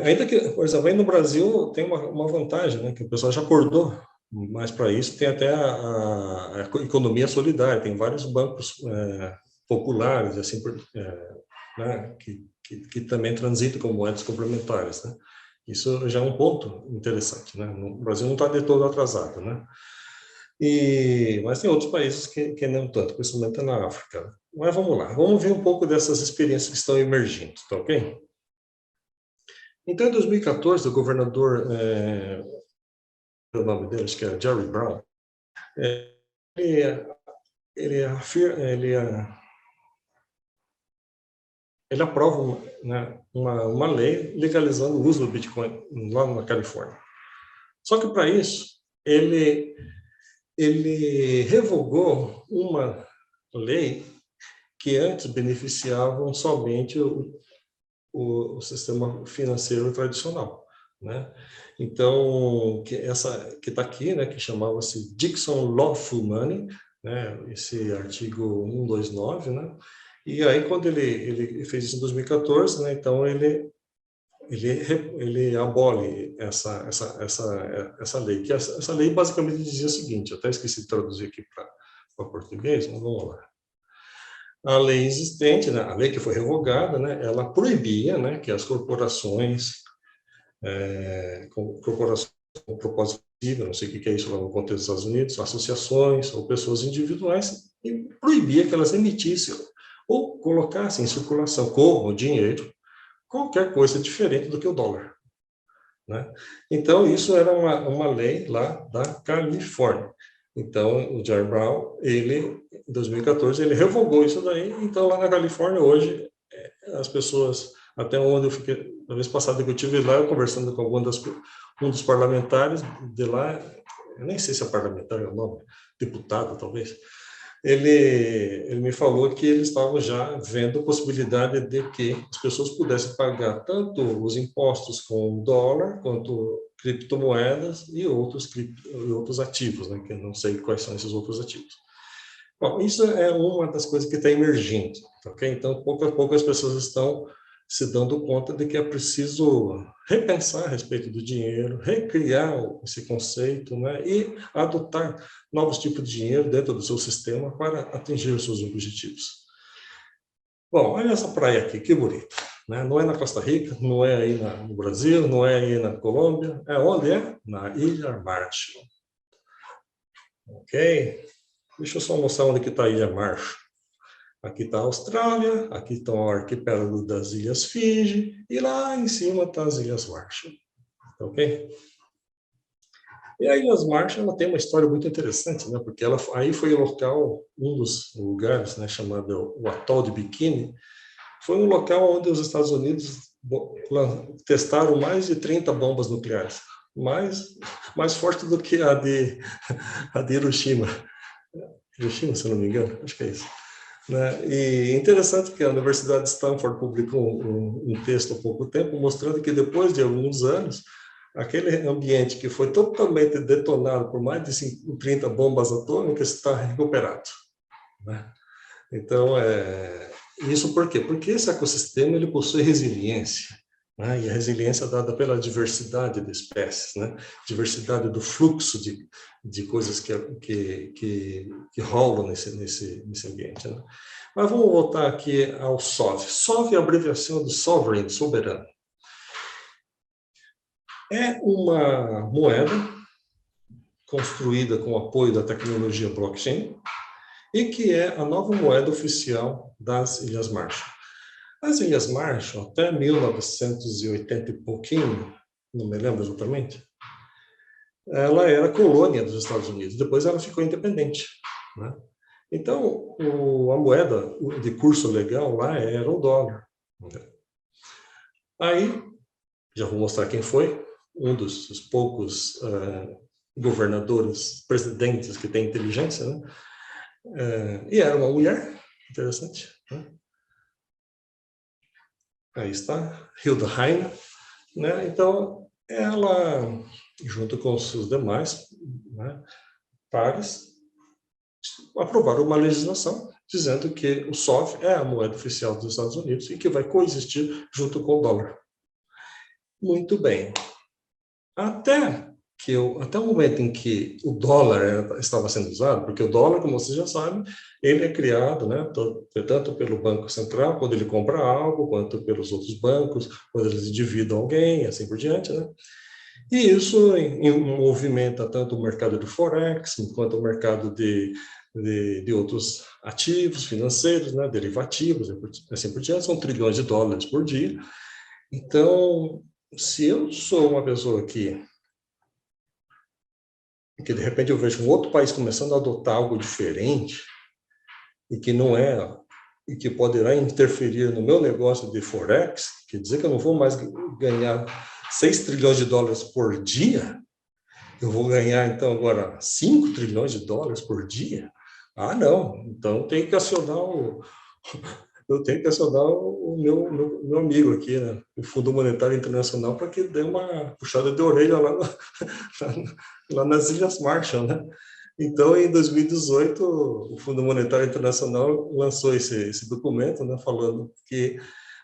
[SPEAKER 3] Ainda que, por exemplo, aí no Brasil tem uma vantagem, né, que o pessoal já acordou mais para isso, tem até a economia solidária, tem vários bancos populares, assim, né, que também transitam com moedas complementares, né? Isso já é um ponto interessante, né? O Brasil não está de todo atrasado, né? Mas tem outros países que não tanto, principalmente na África. Mas vamos lá, vamos ver um pouco dessas experiências que estão emergindo, tá ok? Então, em 2014, o governador, o nome dele, acho que é Jerry Brown, ele, ele aprova uma lei legalizando o uso do Bitcoin lá na Califórnia. Só que, para isso, ele revogou uma lei que antes beneficiavam somente o sistema financeiro tradicional, né? Então, essa que está aqui, né, que chamava-se Dixon Lawful Money, né, esse artigo 129, né? E aí, quando ele fez isso em 2014, né, então ele abole essa lei, que essa lei basicamente dizia o seguinte, eu até esqueci de traduzir aqui para português, mas vamos lá. A lei existente, né, a lei que foi revogada, né, ela proibia, né, que as corporações, corporações com propósito civil, não sei o que é isso lá no contexto dos Estados Unidos, associações ou pessoas individuais, e proibia que elas emitissem ou colocassem em circulação como dinheiro qualquer coisa diferente do que o dólar, né? Então, isso era uma lei lá da Califórnia. Então, o Jerry Brown, em 2014, ele revogou isso daí. Então, lá na Califórnia, hoje, as pessoas, até onde eu fiquei, na vez passada que eu estive lá, eu conversando com um dos parlamentares de lá, eu nem sei se é parlamentar é o nome, deputado, talvez, ele me falou que eles estavam já vendo a possibilidade de que as pessoas pudessem pagar tanto os impostos com dólar, quanto criptomoedas e outros ativos, né, que eu não sei quais são esses outros ativos. Bom, isso é uma das coisas que está emergindo, ok? Então, pouco a pouco as pessoas estão se dando conta de que é preciso repensar a respeito do dinheiro, recriar esse conceito, né, e adotar novos tipos de dinheiro dentro do seu sistema para atingir os seus objetivos. Bom, olha essa praia aqui, que bonita, né? Não é na Costa Rica, não é aí no Brasil, não é aí na Colômbia, é onde é? Na Ilha Marshall. Ok? Deixa eu só mostrar onde que está a Ilha Marshall. Aqui está a Austrália, aqui está o arquipélago das Ilhas Fiji, e lá em cima está as Ilhas Marshall. Ok? E a Ilhas Marshall ela tem uma história muito interessante, né? Porque aí foi o local, um dos lugares, né, chamado o Atol de Bikini, foi um local onde os Estados Unidos testaram mais de 30 bombas nucleares, mais forte do que a de Hiroshima. Hiroshima, se eu não me engano, acho que é isso. Né? E interessante que a Universidade de Stanford publicou um texto há pouco tempo mostrando que depois de alguns anos, aquele ambiente que foi totalmente detonado por mais de 30 bombas atômicas está recuperado. Né? Então, isso por quê? Porque esse ecossistema ele possui resiliência. Né? E a resiliência é dada pela diversidade de espécies, né? Diversidade do fluxo de coisas que rolam nesse ambiente. Né? Mas vamos voltar aqui ao SOV. SOV é a abreviação de Sovereign, soberano. É uma moeda construída com o apoio da tecnologia blockchain e que é a nova moeda oficial das Ilhas Marshall. As Ilhas Marshall, até 1980 e pouquinho, não me lembro exatamente, ela era colônia dos Estados Unidos, depois ela ficou independente. Né? Então, a moeda de curso legal lá era o dólar. Aí, já vou mostrar quem foi, um dos poucos governadores, presidentes que tem inteligência, né? E era uma mulher, interessante. Né? Aí está, Hilda Heine, né? Então, ela, junto com os seus demais, né, pares, aprovaram uma legislação dizendo que o SOV é a moeda oficial dos Estados Unidos e que vai coexistir junto com o dólar. Muito bem. Até o momento em que o dólar estava sendo usado, porque o dólar, como vocês já sabem, ele é criado, né, tanto pelo Banco Central, quando ele compra algo, quanto pelos outros bancos, quando eles endividam alguém, e assim por diante, né? E isso movimenta tanto o mercado do Forex, quanto o mercado de outros ativos financeiros, né, derivativos, assim por diante, são trilhões de dólares por dia. Então, se eu sou uma pessoa que que de repente eu vejo um outro país começando a adotar algo diferente e que não é, e que poderá interferir no meu negócio de Forex, quer dizer que eu não vou mais ganhar 6 trilhões de dólares por dia, eu vou ganhar, então, agora 5 trilhões de dólares por dia? Ah, não. Então, tem que acionar eu tenho que acionar o meu amigo aqui, né? O Fundo Monetário Internacional, para que dê uma puxada de orelha lá nas Ilhas Marshall, né? Então, em 2018, o Fundo Monetário Internacional lançou esse documento, né, falando que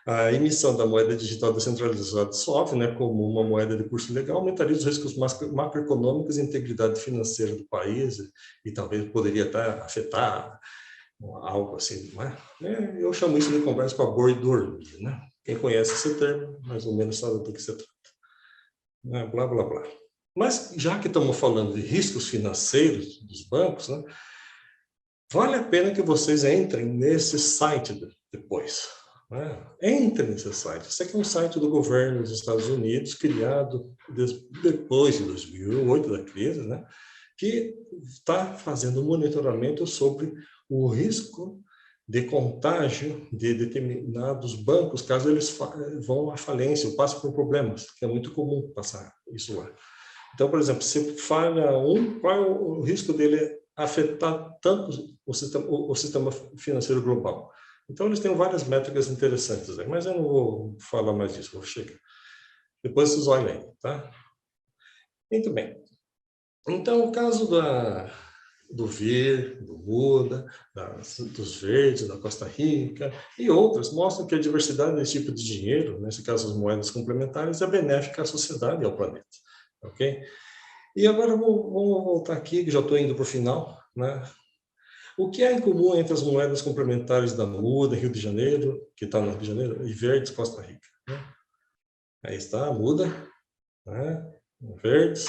[SPEAKER 3] a emissão da moeda digital descentralizada SOF, né, como uma moeda de curso legal, aumentaria os riscos macroeconômicos e integridade financeira do país e talvez poderia até afetar algo assim, não é? Eu chamo isso de conversa para boi dormir, né? Quem conhece esse termo, mais ou menos sabe do que se trata. Blá, blá, blá. Mas, já que estamos falando de riscos financeiros dos bancos, né, vale a pena que vocês entrem nesse site depois. Né? Entrem nesse site. Esse aqui é um site do governo dos Estados Unidos, criado depois de 2008, da crise, né, que está fazendo um monitoramento sobre o risco de contágio de determinados bancos, caso eles vão à falência ou passem por problemas, que é muito comum passar isso lá. Então, por exemplo, se falha qual é o risco dele afetar tanto o sistema financeiro global? Então, eles têm várias métricas interessantes aí, mas eu não vou falar mais disso, vou chegar. Depois vocês olhem aí, tá? Muito bem. Então, o caso do VIR, do MUDA, dos Verdes, da Costa Rica e outras, mostram que a diversidade desse tipo de dinheiro, nesse caso as moedas complementares, é benéfica à sociedade e ao planeta. Ok? E agora vamos voltar aqui, que já estou indo para o final, né? O que há em comum entre as moedas complementares da MUDA, Rio de Janeiro, que está no Rio de Janeiro, e Verdes, Costa Rica? Né? Aí está a MUDA, né? Verdes.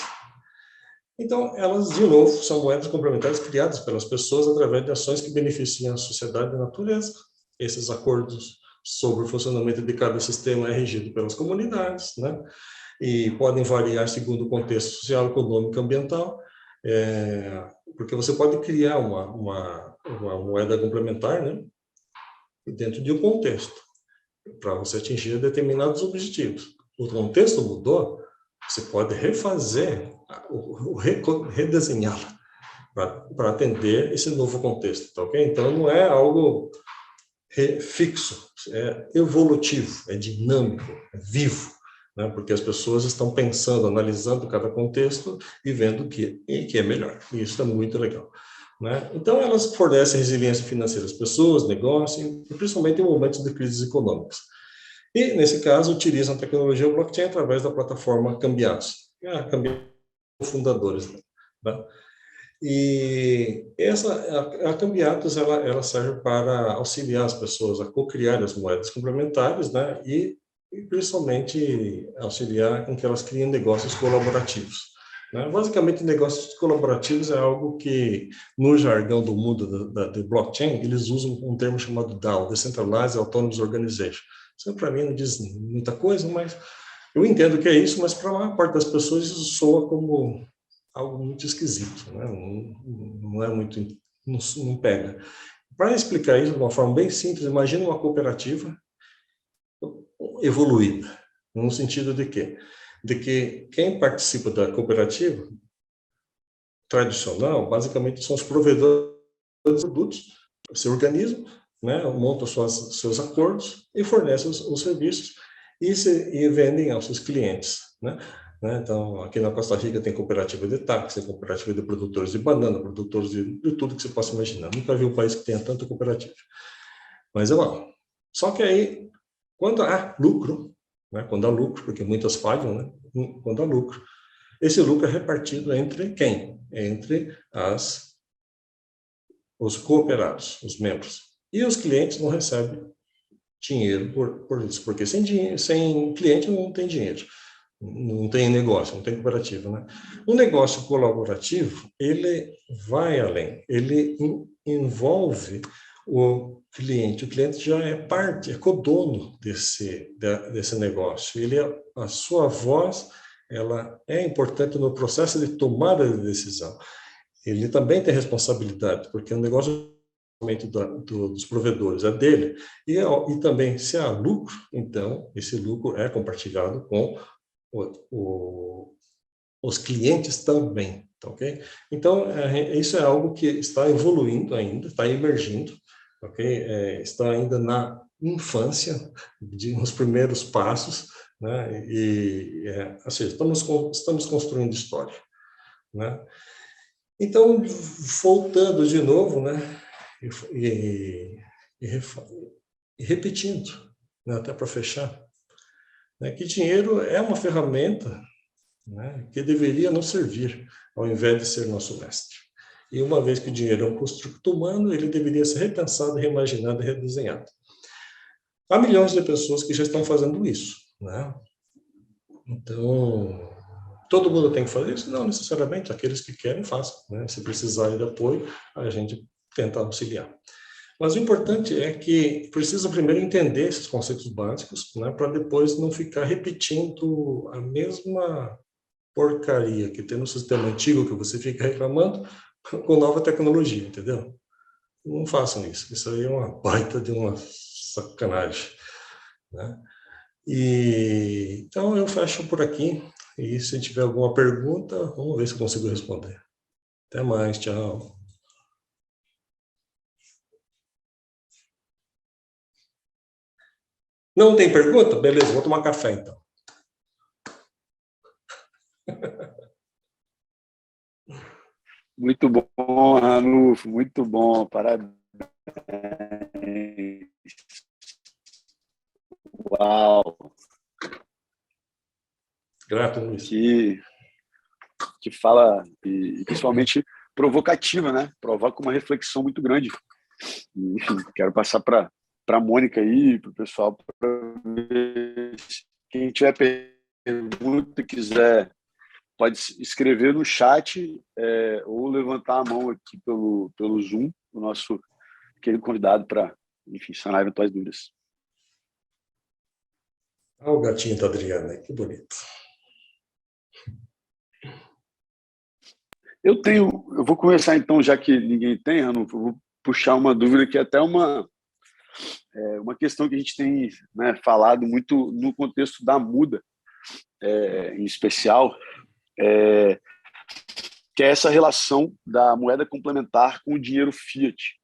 [SPEAKER 3] Então, elas, de novo, são moedas complementares criadas pelas pessoas através de ações que beneficiam a sociedade e a natureza. Esses acordos sobre o funcionamento de cada sistema é regido pelas comunidades, né? E podem variar segundo o contexto social, econômico e ambiental, porque você pode criar uma moeda complementar, né, dentro de um contexto, para você atingir determinados objetivos. O contexto mudou, você pode refazer, redesenhá-la para atender esse novo contexto, tá ok? Então, não é algo fixo, é evolutivo, é dinâmico, é vivo, né? Porque as pessoas estão pensando, analisando cada contexto e vendo o que é melhor. E isso é muito legal. Né? Então, elas fornecem resiliência financeira às pessoas, negócios, principalmente em momentos de crises econômicas. E, nesse caso, utilizam a tecnologia blockchain através da plataforma Cambiatos. Cambiatos fundadores. Né? E a Cambiatos ela serve para auxiliar as pessoas a co-criar as moedas complementares, né? E principalmente auxiliar com que elas criem negócios colaborativos. Né? Basicamente, negócios colaborativos é algo que, no jargão do mundo de blockchain, eles usam um termo chamado DAO, Decentralized Autonomous Organization. Isso, para mim, não diz muita coisa, mas eu entendo que é isso, mas para a maior parte das pessoas isso soa como algo muito esquisito, né? Não é muito, não pega. Para explicar isso de uma forma bem simples, imagine uma cooperativa evoluída, no sentido de quê? De que quem participa da cooperativa tradicional, basicamente, são os provedores de produtos, se organizam, né, montam seus acordos e fornecem os serviços e vendem aos seus clientes, né? Então, aqui na Costa Rica tem cooperativa de táxi, tem cooperativa de produtores de banana, produtores de tudo que você possa imaginar. Nunca vi um país que tenha tanta cooperativa. Mas é bom. Só que aí, quando há lucro, né, quando há lucro, porque muitas falham, né, quando há lucro, esse lucro é repartido entre quem? Entre os cooperados, os membros. E os clientes não recebem dinheiro por isso, porque sem cliente não tem dinheiro. Não tem negócio, não tem cooperativa, né? O negócio colaborativo, ele vai além, ele envolve o cliente já é parte, é codono desse negócio, a sua voz ela é importante no processo de tomada de decisão. Ele também tem responsabilidade, porque o negócio dos provedores é dele, e também, se há lucro, então, esse lucro é compartilhado com os clientes também, tá, ok? Então, isso é algo que está evoluindo ainda, está emergindo, ok? Está ainda na infância, nos primeiros passos, né? Assim, estamos construindo história, né? Então, voltando de novo, né? E, e, e repetindo, né? Até para fechar, né? Que dinheiro é uma ferramenta, né, que deveria nos servir, ao invés de ser nosso mestre. E uma vez que o dinheiro é um construto humano, ele deveria ser repensado, reimaginado e redesenhado. Há milhões de pessoas que já estão fazendo isso, né? Então, todo mundo tem que fazer isso? Não necessariamente, aqueles que querem, façam, né? Se precisarem de apoio, a gente tenta auxiliar. Mas o importante é que precisa primeiro entender esses conceitos básicos, né, para depois não ficar repetindo a mesma porcaria que tem no sistema antigo que você fica reclamando com nova tecnologia, entendeu? Não façam isso. Isso aí é uma baita de uma sacanagem, né? Então eu fecho por aqui, e se tiver alguma pergunta, vamos ver se eu consigo responder. Até mais, tchau. Não tem pergunta? Beleza, vou tomar café então.
[SPEAKER 2] Muito bom, Ranulfo, muito bom, parabéns. Uau!
[SPEAKER 3] Grato, Luiz.
[SPEAKER 2] Que fala, e principalmente provocativa, né? Provoca uma reflexão muito grande. E, enfim, quero passar para a Mônica aí, para o pessoal, para ver se quem tiver pergunta, quiser, pode escrever no chat ou levantar a mão aqui pelo Zoom, o nosso querido convidado, para, enfim, sanar eventuais dúvidas.
[SPEAKER 3] Ah, o gatinho da Adriana, que bonito.
[SPEAKER 2] Eu vou começar então, já que ninguém tem, Ranulfo, eu vou puxar uma dúvida que é até uma questão que a gente tem, né, falado muito no contexto da muda, em especial, que é essa relação da moeda complementar com o dinheiro fiat.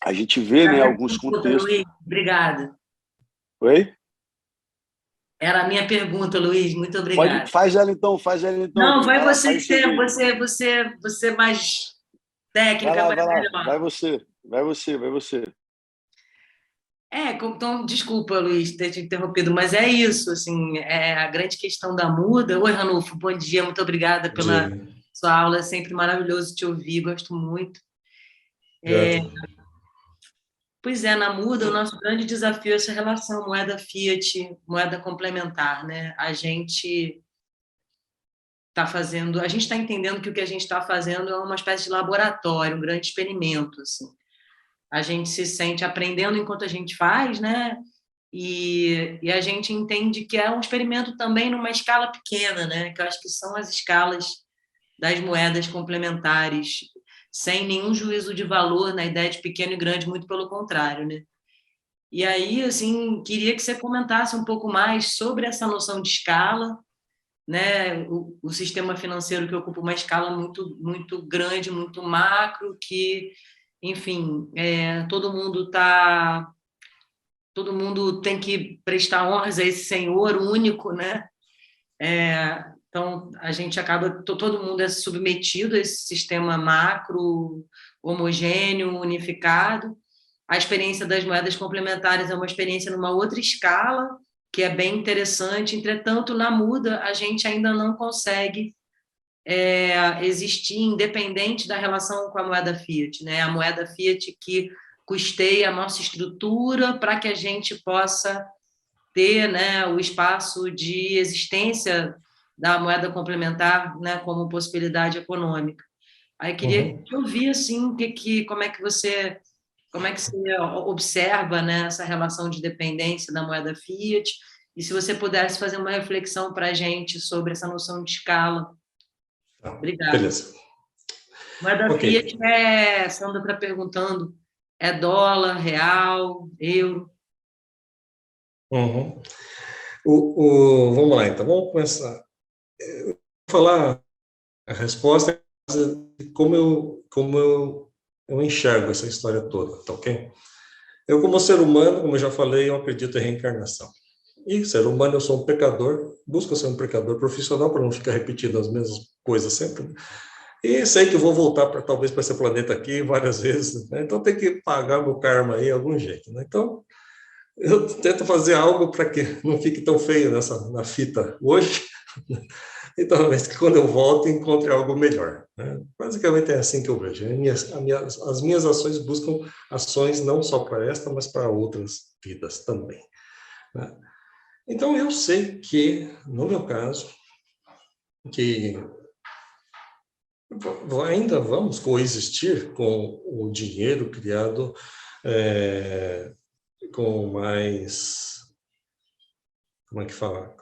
[SPEAKER 2] A gente vê, né, alguns contextos...
[SPEAKER 4] Luiz, obrigada.
[SPEAKER 2] Oi?
[SPEAKER 4] Era a minha pergunta, Luiz, muito obrigada.
[SPEAKER 2] Faz ela então.
[SPEAKER 4] Não, vai você você mais técnica,
[SPEAKER 2] vai lá,
[SPEAKER 4] melhor.
[SPEAKER 2] Vai você.
[SPEAKER 4] Então, desculpa, Luiz, ter te interrompido, mas é isso, assim, a grande questão da muda. Oi, Ranulfo, bom dia, muito obrigada pela sua aula, é sempre maravilhoso te ouvir, gosto muito. Pois é, na muda, o nosso grande desafio é essa relação moeda fiat, moeda complementar, né? A gente está entendendo que o que a gente está fazendo é uma espécie de laboratório, um grande experimento, assim. A gente se sente aprendendo enquanto a gente faz, né? E a gente entende que é um experimento também numa escala pequena, né? Que eu acho que são as escalas das moedas complementares, sem nenhum juízo de valor na ideia de pequeno e grande, muito pelo contrário, né? E aí, assim, queria que você comentasse um pouco mais sobre essa noção de escala, né? O sistema financeiro que ocupa uma escala muito, muito grande, muito macro, que, enfim, todo mundo tem que prestar honras a esse senhor único, né? Então, a gente acaba, todo mundo é submetido a esse sistema macro, homogêneo, unificado. A experiência das moedas complementares é uma experiência numa outra escala, que é bem interessante. Entretanto, na muda, a gente ainda não consegue existir independente da relação com a moeda fiat, né? A moeda fiat que custeia a nossa estrutura para que a gente possa ter, né, o espaço de existência da moeda complementar, né, como possibilidade econômica. Aí queria te ouvir assim, como é que você observa, né, essa relação de dependência da moeda fiat E se você pudesse fazer uma reflexão para a gente sobre essa noção de escala. Obrigada.
[SPEAKER 3] Beleza.
[SPEAKER 4] Moeda Fiat Sandra está perguntando, é dólar, real, euro?
[SPEAKER 3] Uhum. Vamos lá, então, vamos começar. Eu vou falar a resposta de como eu enxergo essa história toda, tá ok? Eu, como ser humano, como eu já falei, eu acredito em reencarnação. E, ser humano, eu sou um pecador, busco ser um pecador profissional para não ficar repetindo as mesmas coisas sempre, né? E sei que vou voltar, talvez, para esse planeta aqui várias vezes, né? Então tem que pagar meu karma aí de algum jeito, né? Então, eu tento fazer algo para que não fique tão feio na fita hoje, e talvez que quando eu volto encontre algo melhor, né? Basicamente é assim que eu vejo. As minhas ações buscam ações não só para esta, mas para outras vidas também, né? Então eu sei que, no meu caso, que ainda vamos coexistir com o dinheiro criado com mais, como é que fala,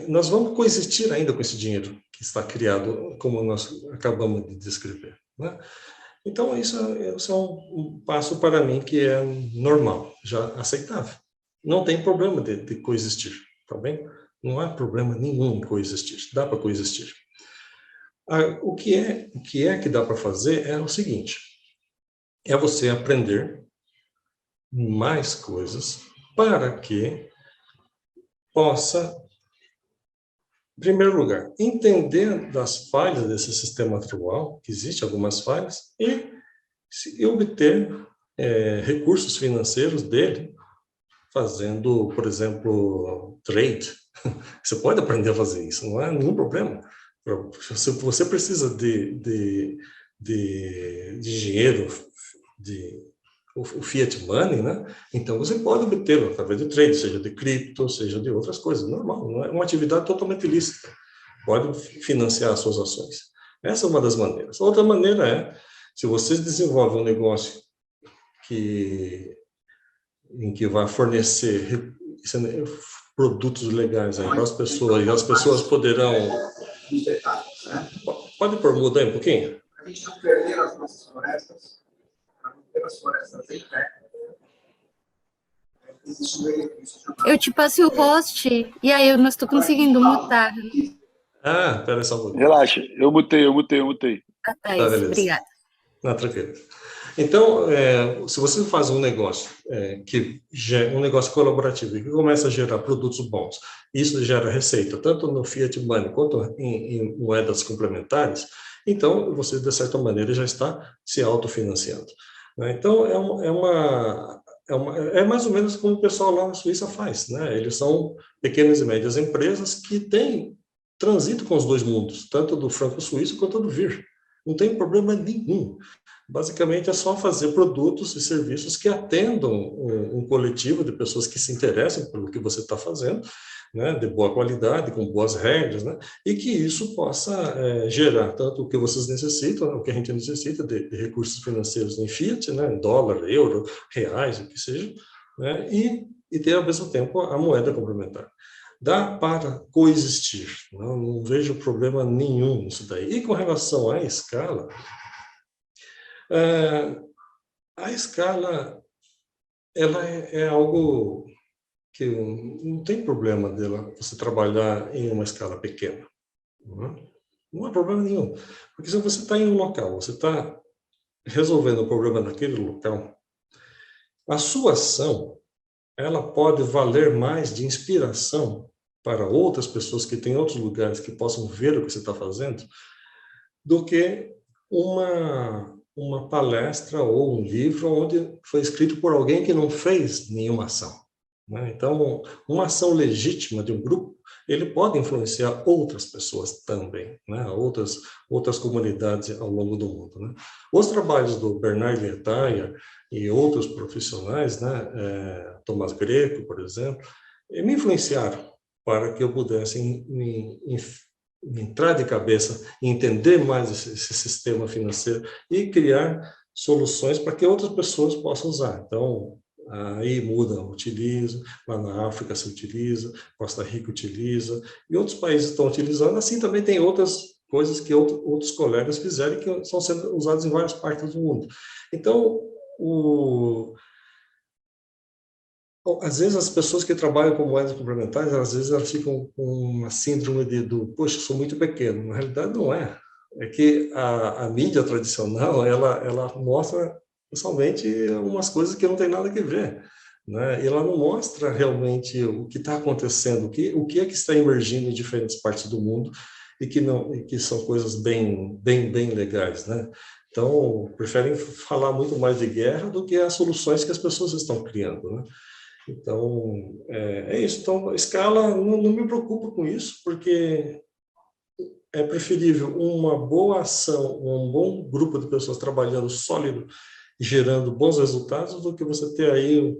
[SPEAKER 3] nós vamos coexistir ainda com esse dinheiro que está criado, como nós acabamos de descrever, né? Então, isso é um passo para mim que é normal, já aceitável. Não tem problema de coexistir, tá bem? Não há problema nenhum em coexistir, dá para coexistir. O que é que dá para fazer é o seguinte, é você aprender mais coisas para que possa, em primeiro lugar, entender das falhas desse sistema atual, que existem algumas falhas, e obter recursos financeiros dele, fazendo, por exemplo, trade. Você pode aprender a fazer isso, não há nenhum problema. Se você precisa de dinheiro, o fiat money, né? Então você pode obtê-lo através de trade, seja de cripto, seja de outras coisas, normal, não é uma atividade totalmente lícita. Pode financiar as suas ações. Essa é uma das maneiras. Outra maneira é, se você desenvolve um negócio em que vai fornecer produtos legais para as pessoas, e as pessoas poderão... Pode pôr muda aí um pouquinho?
[SPEAKER 5] A gente não perder as nossas florestas, para não ter as florestas em pé, existe um benefício chamado...
[SPEAKER 1] Eu te passo o host e aí eu não estou conseguindo mutar.
[SPEAKER 3] Pera só um pouquinho.
[SPEAKER 2] Relaxa, eu mutei.
[SPEAKER 1] Ah, tá,
[SPEAKER 3] Tá,
[SPEAKER 1] isso,
[SPEAKER 3] beleza.
[SPEAKER 1] obrigada.
[SPEAKER 3] Não, tranquilo. Então, se você faz um negócio um negócio colaborativo e que começa a gerar produtos bons, isso gera receita, tanto no Fiat Money quanto em moedas complementares, então você, de certa maneira, já está se autofinanciando, né? Então, é mais ou menos como o pessoal lá na Suíça faz, né? Eles são pequenas e médias empresas que transitam com os dois mundos, tanto do franco suíço quanto do vir. Não tem problema nenhum. Basicamente, é só fazer produtos e serviços que atendam um coletivo de pessoas que se interessam pelo que você está fazendo, né, de boa qualidade, com boas regras, né, e que isso possa gerar tanto o que vocês necessitam, o que a gente necessita de recursos financeiros em fiat, né, em dólar, euro, reais, o que seja, né, e ter, ao mesmo tempo, a moeda complementar. Dá para coexistir, não vejo problema nenhum nisso daí. E com relação à escala, a escala ela é algo que não tem problema dela você trabalhar em uma escala pequena. Não há problema nenhum. Porque se você está em um local, você está resolvendo o problema naquele local, a sua ação ela pode valer mais de inspiração para outras pessoas que têm outros lugares que possam ver o que você está fazendo, do que uma palestra ou um livro onde foi escrito por alguém que não fez nenhuma ação, né? Então, uma ação legítima de um grupo, ele pode influenciar outras pessoas também, né? Outras comunidades ao longo do mundo, né? Os trabalhos do Bernard Lietaer e outros profissionais, né? Tomás Greco, por exemplo, me influenciaram para que eu pudesse entrar de cabeça e entender mais esse sistema financeiro e criar soluções para que outras pessoas possam usar. Então, Aí muda, utiliza, lá na África se utiliza, Costa Rica utiliza, e outros países estão utilizando, assim também tem outras coisas que outros colegas fizeram que estão sendo usadas em várias partes do mundo. Então, às vezes as pessoas que trabalham com moedas complementares, às vezes elas ficam com uma síndrome poxa, eu sou muito pequeno. Na realidade não é. É que a mídia tradicional, ela mostra somente umas coisas que não tem nada a ver, né? E ela não mostra realmente o que está acontecendo, o que é que está emergindo em diferentes partes do mundo e que são coisas bem legais, né? Então, preferem falar muito mais de guerra do que as soluções que as pessoas estão criando, né? Então, é isso. Então, escala, não me preocupo com isso, porque é preferível uma boa ação, um bom grupo de pessoas trabalhando sólido e gerando bons resultados do que você ter aí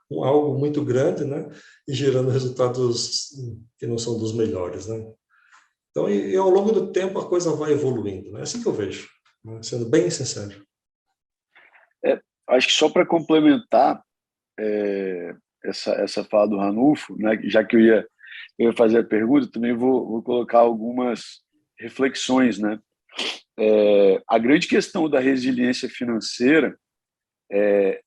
[SPEAKER 3] algo muito grande, né? E gerando resultados que não são dos melhores, né? Então, e ao longo do tempo a coisa vai evoluindo, né? É assim que eu vejo, né? Sendo bem sincero.
[SPEAKER 2] Acho que só para complementar essa fala do Ranulfo, né? Já que eu ia fazer a pergunta, também vou colocar algumas reflexões, né? A grande questão da resiliência financeira,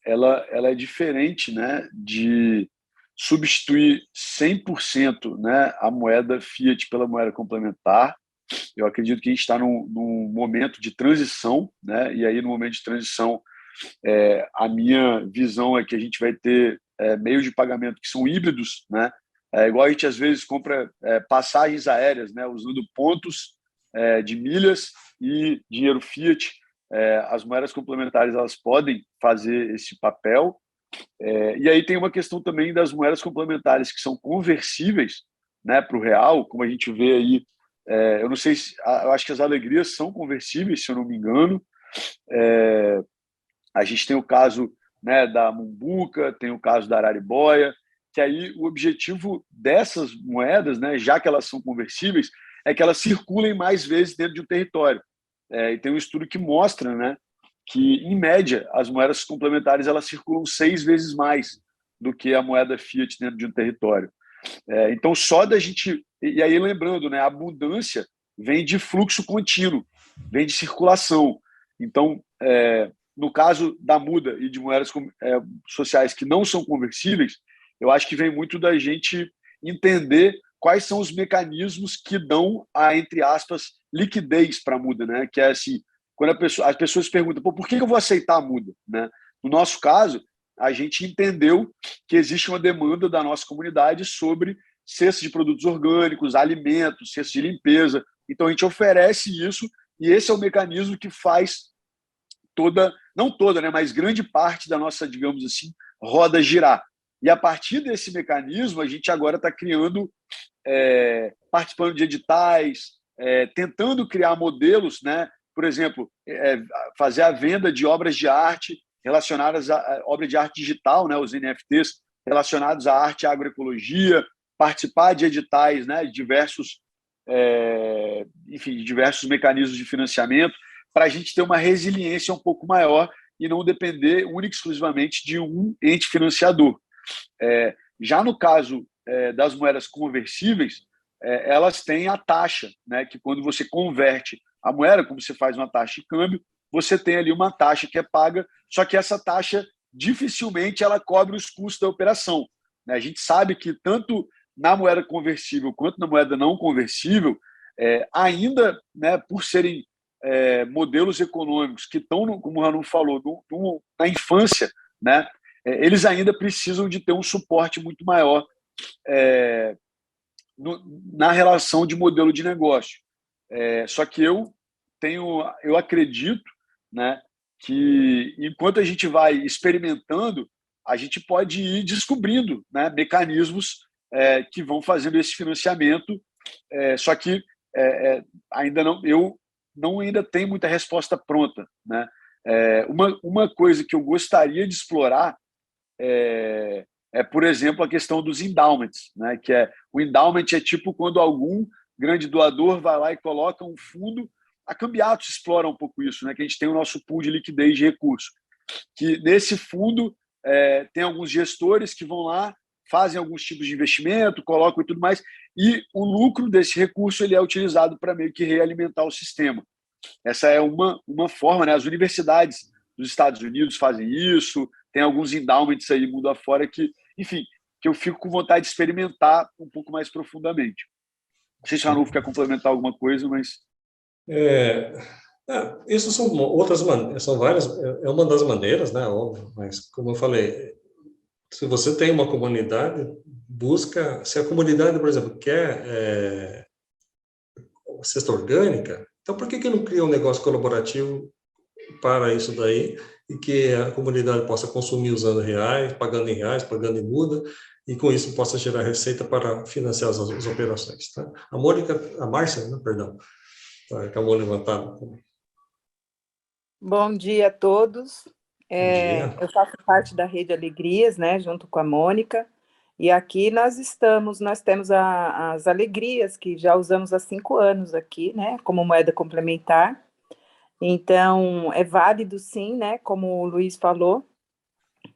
[SPEAKER 2] ela é diferente, né, de substituir 100%, né, a moeda fiat pela moeda complementar. Eu acredito que a gente está num momento de transição, né, e aí no momento de transição, a minha visão é que a gente vai ter meios de pagamento que são híbridos, né, igual a gente às vezes compra passagens aéreas, né, usando pontos de milhas e dinheiro fiat. As moedas complementares elas podem fazer esse papel. E aí tem uma questão também das moedas complementares que são conversíveis, né, para o real, como a gente vê aí. Eu não sei se, eu acho que as alegrias são conversíveis, se eu não me engano. A gente tem o caso, né, da Mumbuca, tem o caso da Araribóia, que aí o objetivo dessas moedas, né, já que elas são conversíveis, é que elas circulem mais vezes dentro de um território. E tem um estudo que mostra, né, que, em média, as moedas complementares elas circulam 6 vezes mais do que a moeda fiat dentro de um território. Então, só da gente... E aí, lembrando, né, a abundância vem de fluxo contínuo, vem de circulação. Então, no caso da muda e de moedas sociais que não são conversíveis, eu acho que vem muito da gente entender quais são os mecanismos que dão a, entre aspas, liquidez para a muda, né? Que é assim, quando as pessoas perguntam, por que eu vou aceitar a muda, né? No nosso caso, a gente entendeu que existe uma demanda da nossa comunidade sobre cestas de produtos orgânicos, alimentos, cestas de limpeza. Então, a gente oferece isso e esse é o mecanismo que faz não toda, né, mas grande parte da nossa, digamos assim, roda girar. E a partir desse mecanismo, a gente agora está criando, participando de editais, tentando criar modelos, né? Por exemplo, fazer a venda de obras de arte relacionadas à obra de arte digital, né, os NFTs, relacionados à arte e à agroecologia, participar de editais, né, de diversos mecanismos de financiamento, para a gente ter uma resiliência um pouco maior e não depender única e exclusivamente de um ente financiador. Já no caso das moedas conversíveis, elas têm a taxa, né, que quando você converte a moeda, como você faz uma taxa de câmbio, você tem ali uma taxa que é paga, só que essa taxa dificilmente ela cobre os custos da operação, né? A gente sabe que tanto na moeda conversível quanto na moeda não conversível, ainda, né, por serem modelos econômicos que estão, como o Ranu falou, na infância, né, eles ainda precisam de ter um suporte muito maior na relação de modelo de negócio. Só que eu acredito, né, que enquanto a gente vai experimentando, a gente pode ir descobrindo, né, mecanismos que vão fazendo esse financiamento. Só que ainda não ainda tem muita resposta pronta, né? Uma coisa que eu gostaria de explorar por exemplo, a questão dos endowments, né? Que o endowment é tipo quando algum grande doador vai lá e coloca um fundo. A Cambiatos explora um pouco isso, né? Que a gente tem o nosso pool de liquidez de recursos, que nesse fundo tem alguns gestores que vão lá, fazem alguns tipos de investimento, colocam e tudo mais, e o lucro desse recurso ele é utilizado para meio que realimentar o sistema. Essa é uma forma, né? As universidades dos Estados Unidos fazem isso, tem alguns endowments aí mundo afora que, enfim, que eu fico com vontade de experimentar um pouco mais profundamente. Não sei se o Ranulfo quer complementar alguma coisa, mas...
[SPEAKER 3] Isso são outras maneiras, são várias, é uma das maneiras, né, óbvio, mas como eu falei, se você tem uma comunidade, busca, se a comunidade, por exemplo, quer cesta orgânica, então por que não cria um negócio colaborativo para isso daí e que a comunidade possa consumir usando reais, pagando em muda, e com isso possa gerar receita para financiar as operações, tá? A Márcia, né, perdão, tá com a mão levantada.
[SPEAKER 6] Bom dia a todos.
[SPEAKER 3] Bom dia.
[SPEAKER 6] Eu faço parte da Rede Alegrias, né, junto com a Mônica, e aqui nós temos as alegrias, que já usamos há 5 anos aqui, né, como moeda complementar. Então, é válido sim, né, como o Luiz falou,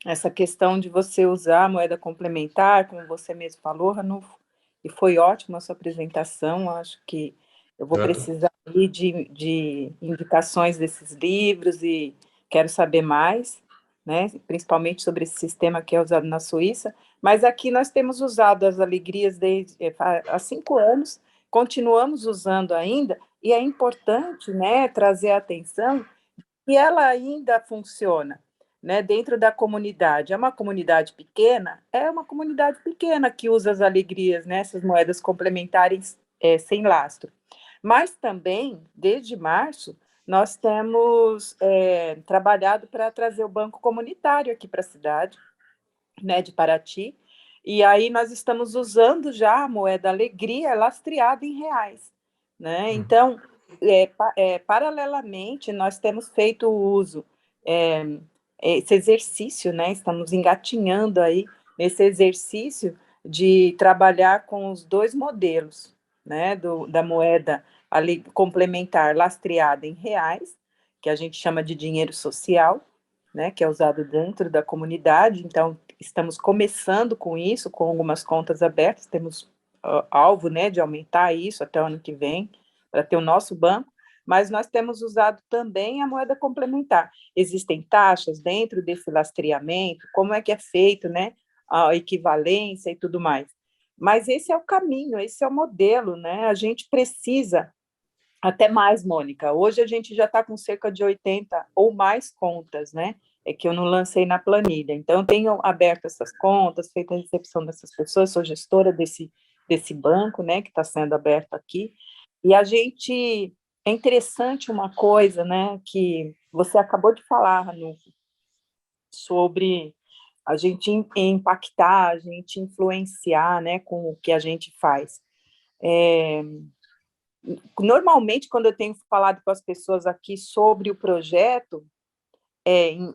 [SPEAKER 6] essa questão de você usar a moeda complementar, como você mesmo falou, Ranulfo, e foi ótima a sua apresentação, acho que eu vou precisar aí de indicações desses livros e quero saber mais, né, principalmente sobre esse sistema que é usado na Suíça, mas aqui nós temos usado as alegrias há 5 anos, continuamos usando ainda, e é importante, né, trazer a atenção que ela ainda funciona, né, dentro da comunidade. É uma comunidade pequena que usa as alegrias, né, essas moedas complementares sem lastro. Mas também, desde março, nós temos trabalhado para trazer o banco comunitário aqui para a cidade, né, de Paraty, e aí nós estamos usando já a moeda alegria lastreada em reais, né? Então, paralelamente, nós temos feito o uso, esse exercício, né? Estamos engatinhando aí nesse exercício de trabalhar com os 2 modelos, né? Da moeda complementar lastreada em reais, que a gente chama de dinheiro social, né? Que é usado dentro da comunidade. Então, estamos começando com isso, com algumas contas abertas, temos alvo, né, de aumentar isso até o ano que vem, para ter o nosso banco, mas nós temos usado também a moeda complementar. Existem taxas dentro desse lastreamento, como é que é feito, né, a equivalência e tudo mais. Mas esse é o caminho, esse é o modelo, né? A gente precisa, até mais, Mônica, hoje a gente já está com cerca de 80 ou mais contas, né? É que eu não lancei na planilha. Então, eu tenho aberto essas contas, feito a recepção dessas pessoas, sou gestora desse banco, né, que está sendo aberto aqui. E a gente... É interessante uma coisa, né, que você acabou de falar, Ranulfo, sobre a gente impactar, a gente influenciar, né, com o que a gente faz. Normalmente, quando eu tenho falado com as pessoas aqui sobre o projeto,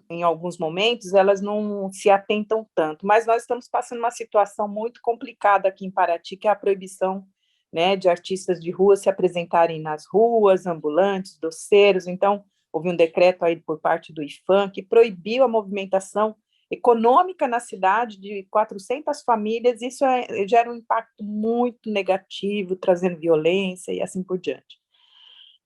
[SPEAKER 6] em alguns momentos, elas não se atentam tanto, mas nós estamos passando uma situação muito complicada aqui em Paraty, que é a proibição, né, de artistas de rua se apresentarem nas ruas, ambulantes, doceiros. Então, houve um decreto aí por parte do IFAM que proibiu a movimentação econômica na cidade de 400 famílias, isso gera um impacto muito negativo, trazendo violência e assim por diante.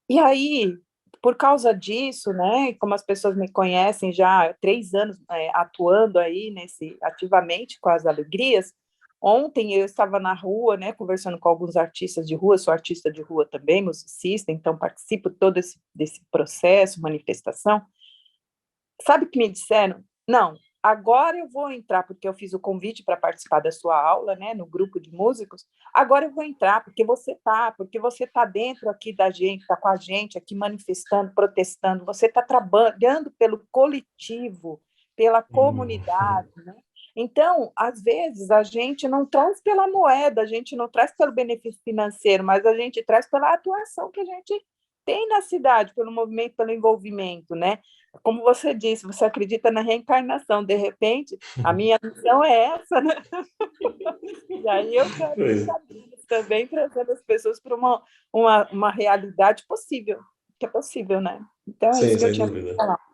[SPEAKER 6] E aí, por causa disso, né, como as pessoas me conhecem já há 3 anos atuando aí ativamente com as alegrias, ontem eu estava na rua, né, conversando com alguns artistas de rua, sou artista de rua também, musicista, então participo todo desse processo, manifestação. Sabe o que me disseram? Não, agora eu vou entrar, porque eu fiz o convite para participar da sua aula, né, no grupo de músicos, agora eu vou entrar, porque você está dentro aqui da gente, está com a gente aqui manifestando, protestando, você está trabalhando pelo coletivo, pela comunidade, né? Então, às vezes, a gente não traz pela moeda, a gente não traz pelo benefício financeiro, mas a gente traz pela atuação que a gente tem na cidade, pelo movimento, pelo envolvimento, né? Como você disse, você acredita na reencarnação, de repente, a minha missão é essa, né? E aí eu quero saber também trazendo as pessoas para uma realidade possível, que é possível, né? Então é
[SPEAKER 3] Sim,
[SPEAKER 6] isso que eu
[SPEAKER 3] sem
[SPEAKER 6] tinha
[SPEAKER 3] dúvida.
[SPEAKER 6] para falar.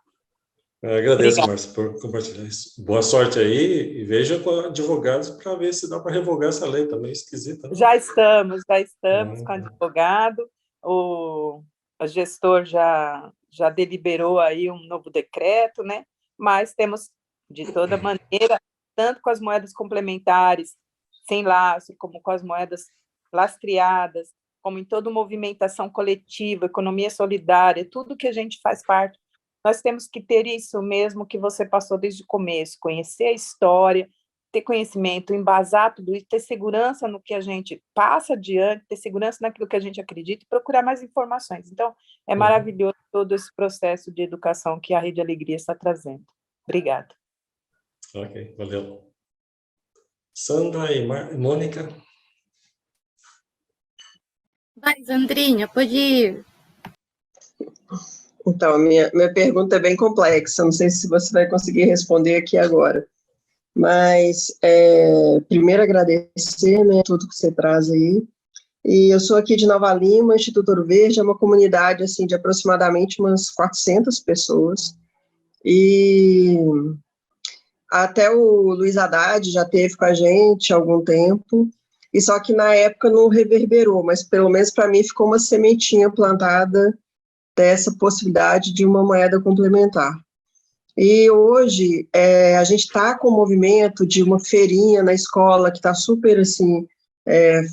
[SPEAKER 3] Eu agradeço,
[SPEAKER 6] Obrigada.
[SPEAKER 3] Márcia, por compartilhar isso. Boa sorte aí e veja com advogados para ver se dá para revogar essa lei também esquisita, né?
[SPEAKER 6] Já estamos com o advogado, o gestor já deliberou aí um novo decreto, né? Mas temos, de toda maneira, tanto com as moedas complementares, sem lastro, como com as moedas lastreadas, como em toda movimentação coletiva, economia solidária, tudo que a gente faz parte, nós temos que ter isso mesmo que você passou desde o começo, conhecer a história, ter conhecimento, embasar tudo isso, ter segurança no que a gente passa adiante, ter segurança naquilo que a gente acredita e procurar mais informações. Então, é maravilhoso todo esse processo de educação que a Rede Alegria está trazendo. Obrigada.
[SPEAKER 3] Ok, valeu. Sandra e Mônica.
[SPEAKER 1] Vai, Sandrinha, pode ir.
[SPEAKER 7] Então, minha pergunta é bem complexa, não sei se você vai conseguir responder aqui agora. Mas, primeiro, agradecer, né, tudo que você traz aí. E eu sou aqui de Nova Lima, Instituto Ouro Verde, é uma comunidade assim, de aproximadamente umas 400 pessoas. E até o Luiz Haddad já esteve com a gente há algum tempo, e só que na época não reverberou, mas pelo menos para mim ficou uma sementinha plantada dessa possibilidade de uma moeda complementar. E hoje a gente está com o movimento de uma feirinha na escola que está super assim,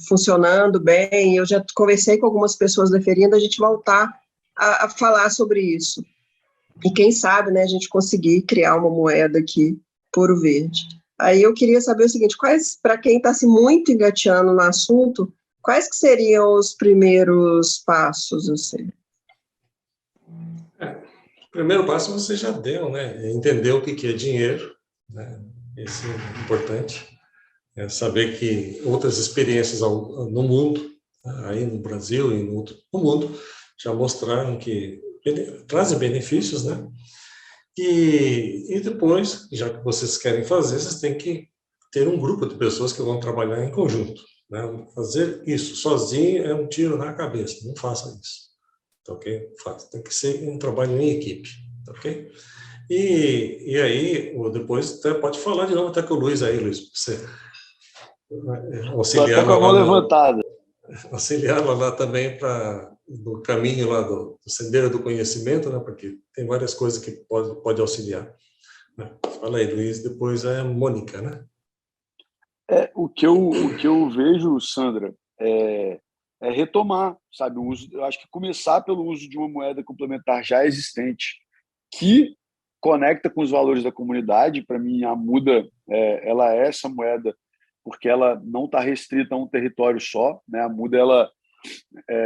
[SPEAKER 7] funcionando bem. Eu já conversei com algumas pessoas da feirinha da gente voltar a falar sobre isso. E quem sabe, né, a gente conseguir criar uma moeda aqui por Ouro Verde. Aí eu queria saber o seguinte, para quem está assim, muito engateando no assunto, quais que seriam os primeiros passos, assim?
[SPEAKER 3] O primeiro passo você já deu, né? Entender o que é dinheiro, né? Isso é importante. É saber que outras experiências no mundo, aí no Brasil e no mundo, já mostraram que trazem benefícios, né? E depois, já que vocês querem fazer, vocês têm que ter um grupo de pessoas que vão trabalhar em conjunto, né? Fazer isso sozinho é um tiro na cabeça, não faça isso. Tá, ok? Tem que ser um trabalho em equipe, tá, ok? E aí, depois até pode falar de novo até com o Luiz aí, Luiz, você auxiliar
[SPEAKER 2] com a mão levantada.
[SPEAKER 3] Auxiliar lá também no caminho lá do Sendeiro do Conhecimento, né? Porque tem várias coisas que pode auxiliar. Né? Fala aí, Luiz, depois é a Mônica, né?
[SPEAKER 2] O que eu vejo, Sandra, é retomar, sabe, o uso. Eu acho que começar pelo uso de uma moeda complementar já existente, que conecta com os valores da comunidade. Para mim, a Muda, ela é essa moeda porque ela não está restrita a um território só, né? A Muda, ela,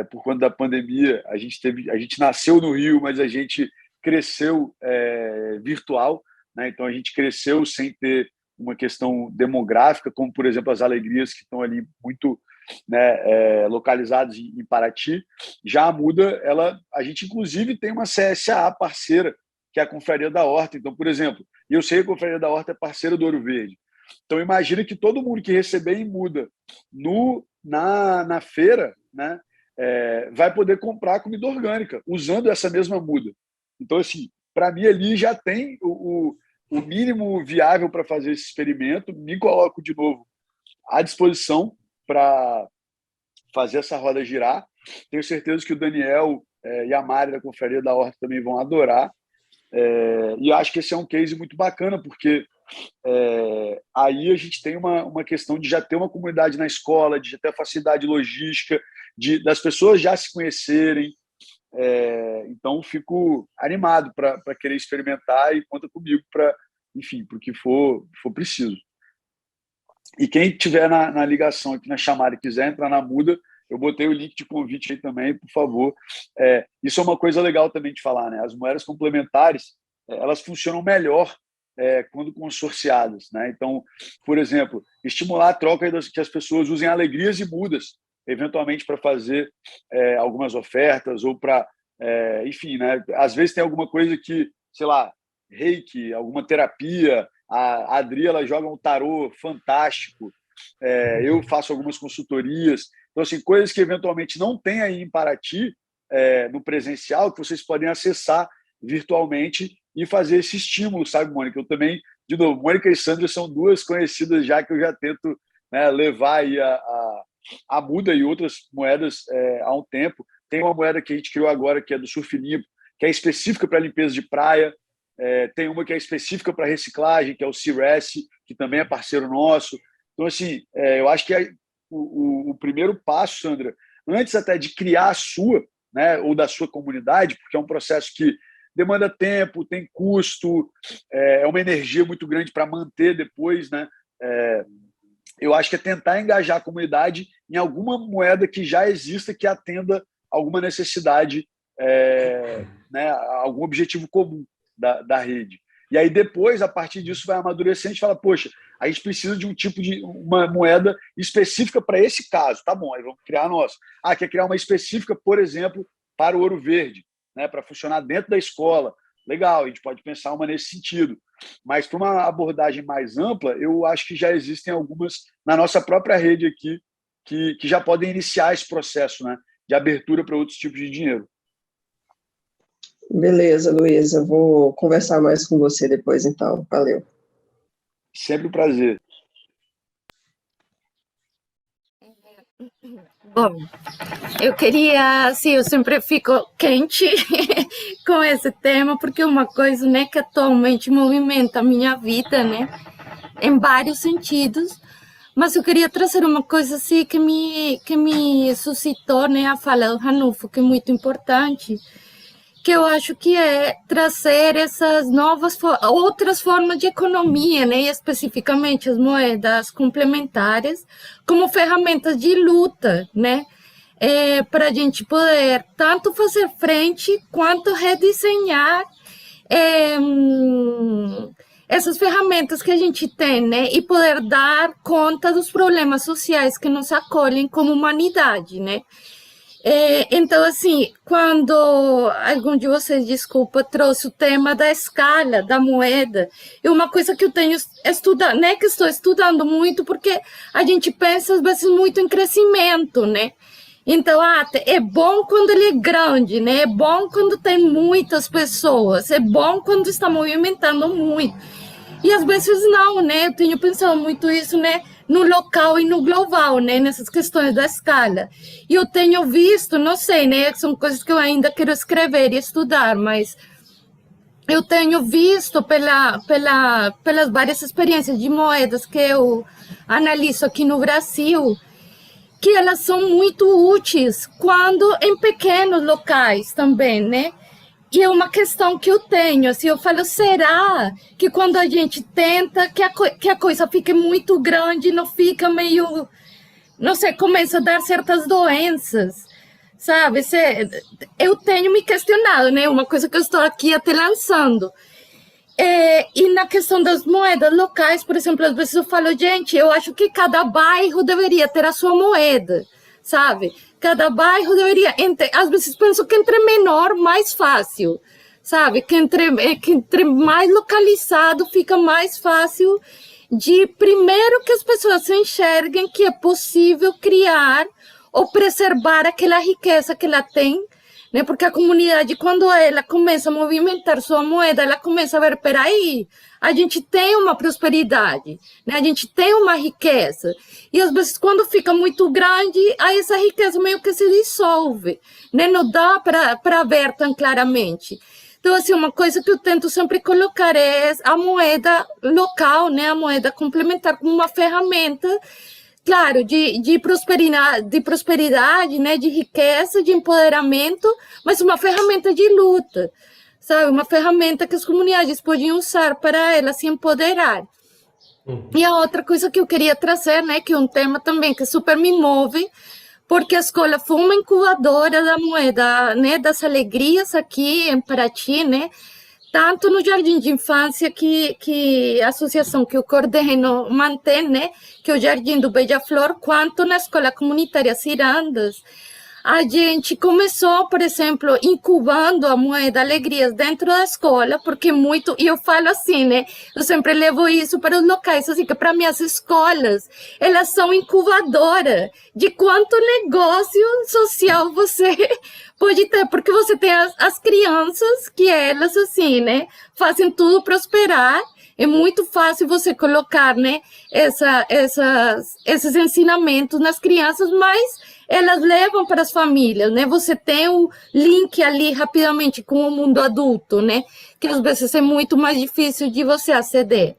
[SPEAKER 2] por conta da pandemia, a gente nasceu no Rio, mas a gente cresceu virtual, né? Então a gente cresceu sem ter uma questão demográfica, como por exemplo as alegrias que estão ali muito, né, localizadas em Paraty. Já a Muda, a gente inclusive tem uma CSA parceira, que é a Confraria da Horta. Então, por exemplo, eu sei que a Confraria da Horta é parceira do Ouro Verde. Então, imagina que todo mundo que receber em Muda na feira, né, vai poder comprar comida orgânica usando essa mesma Muda. Então, assim, para mim ali já tem o mínimo viável para fazer esse experimento. Me coloco de novo à disposição para fazer essa roda girar. Tenho certeza que o Daniel e a Mari da Confraria da Horta também vão adorar. E acho que esse é um case muito bacana, porque aí a gente tem uma questão de já ter uma comunidade na escola, de já ter a facilidade logística, das pessoas já se conhecerem. Então, fico animado para querer experimentar e conta comigo para, enfim, para o que for preciso. E quem tiver na ligação aqui, na chamada, e quiser entrar na Muda, eu botei o link de convite aí também, por favor. Isso é uma coisa legal também de falar, né? As moedas complementares, elas funcionam melhor quando consorciadas, né? Então, por exemplo, estimular a troca que as pessoas usem alegrias e mudas, eventualmente para fazer algumas ofertas ou para, enfim, né? Às vezes tem alguma coisa que, sei lá, reiki, alguma terapia. A Adri, ela joga um tarô fantástico. Eu faço algumas consultorias. Então, assim, coisas que eventualmente não tem aí em Paraty, no presencial, que vocês podem acessar virtualmente e fazer esse estímulo, sabe, Mônica? Eu também, de novo, Mônica e Sandra são duas conhecidas já que eu já tento, né, levar aí a muda e outras moedas há um tempo. Tem uma moeda que a gente criou agora, que é do Surf Limpo, que é específica para limpeza de praia. Tem uma que é específica para reciclagem, que é o CRES, que também é parceiro nosso. Então, assim, eu acho que o primeiro passo, Sandra, antes até de criar a sua, né, ou da sua comunidade, porque é um processo que demanda tempo, tem custo, é uma energia muito grande para manter depois, né? Eu acho que é tentar engajar a comunidade em alguma moeda que já exista, que atenda alguma necessidade, né, algum objetivo comum da rede. E aí depois, a partir disso, vai amadurecer, a gente fala, poxa, a gente precisa de um tipo de uma moeda específica para esse caso. Tá bom, aí vamos criar a nossa. Quer criar uma específica, por exemplo, para o Ouro Verde, né, para funcionar dentro da escola. Legal, a gente pode pensar uma nesse sentido. Mas para uma abordagem mais ampla, eu acho que já existem algumas na nossa própria rede aqui que já podem iniciar esse processo, né, de abertura para outros tipos de dinheiro.
[SPEAKER 7] Beleza, Luísa. Vou conversar mais com você depois, então. Valeu.
[SPEAKER 2] Sempre um prazer.
[SPEAKER 1] Bom, eu queria, assim, eu sempre fico quente com esse tema, porque é uma coisa, né, que atualmente movimenta a minha vida, né, em vários sentidos, mas eu queria trazer uma coisa, assim, que me suscitou, né, a fala do Ranulfo, que é muito importante, que eu acho que é trazer essas novas, outras formas de economia, né, e especificamente as moedas complementares, como ferramentas de luta, né, para a gente poder tanto fazer frente quanto redesenhar essas ferramentas que a gente tem, né, e poder dar conta dos problemas sociais que nos acolhem como humanidade, né. Então, assim, quando algum de vocês, desculpa, trouxe o tema da escala, da moeda, é uma coisa que eu tenho estudado, né, que estou estudando muito, porque a gente pensa, às vezes, muito em crescimento, né? Então, é bom quando ele é grande, né? É bom quando tem muitas pessoas, é bom quando está movimentando muito. E às vezes não, né? Eu tenho pensado muito isso, né? No local e no global, né? Nessas questões da escala. E eu tenho visto, não sei, né? São coisas que eu ainda quero escrever e estudar, mas eu tenho visto pelas várias experiências de moedas que eu analiso aqui no Brasil, que elas são muito úteis quando em pequenos locais também, né? E é uma questão que eu tenho, assim, eu falo, será que quando a gente tenta que a coisa fique muito grande, não fica meio, não sei, começa a dar certas doenças, sabe? Eu tenho me questionado, né? Uma coisa que eu estou aqui até lançando. E na questão das moedas locais, por exemplo, às vezes eu falo, gente, eu acho que cada bairro deveria ter a sua moeda, sabe? Cada bairro deveria, às vezes penso que entre menor, mais fácil, sabe? Que entre mais localizado fica mais fácil de, primeiro, que as pessoas se enxerguem que é possível criar ou preservar aquela riqueza que ela tem, né? Porque a comunidade, quando ela começa a movimentar sua moeda, ela começa a ver, peraí, a gente tem uma prosperidade, né? A gente tem uma riqueza. E às vezes, quando fica muito grande, aí essa riqueza meio que se dissolve, né? Não dá para ver tão claramente. Então, assim, uma coisa que eu tento sempre colocar é a moeda local, né? A moeda complementar como uma ferramenta, claro, de prosperidade, né, de riqueza, de empoderamento, mas uma ferramenta de luta, sabe? Uma ferramenta que as comunidades podiam usar para elas se empoderar. E a outra coisa que eu queria trazer, né, que é um tema também que super me move, porque a escola foi uma incubadora da moeda, né, das alegrias aqui em Paraty, né, tanto no Jardim de Infância, que a associação que eu coordeno mantém, né, que é o Jardim do Beija-Flor, quanto na Escola Comunitária Cirandas. a gente começou, por exemplo, incubando a moeda Alegrias dentro da escola, porque muito, e eu falo assim, né? Eu sempre levo isso para os locais, assim, que para mim as escolas, elas são incubadoras de quanto negócio social você pode ter, porque você tem as crianças que elas, assim, né, fazem tudo prosperar. É muito fácil você colocar, né, esses ensinamentos nas crianças, mas elas levam para as famílias, né? Você tem o link ali rapidamente com o mundo adulto, né? Que às vezes é muito mais difícil de você aceder.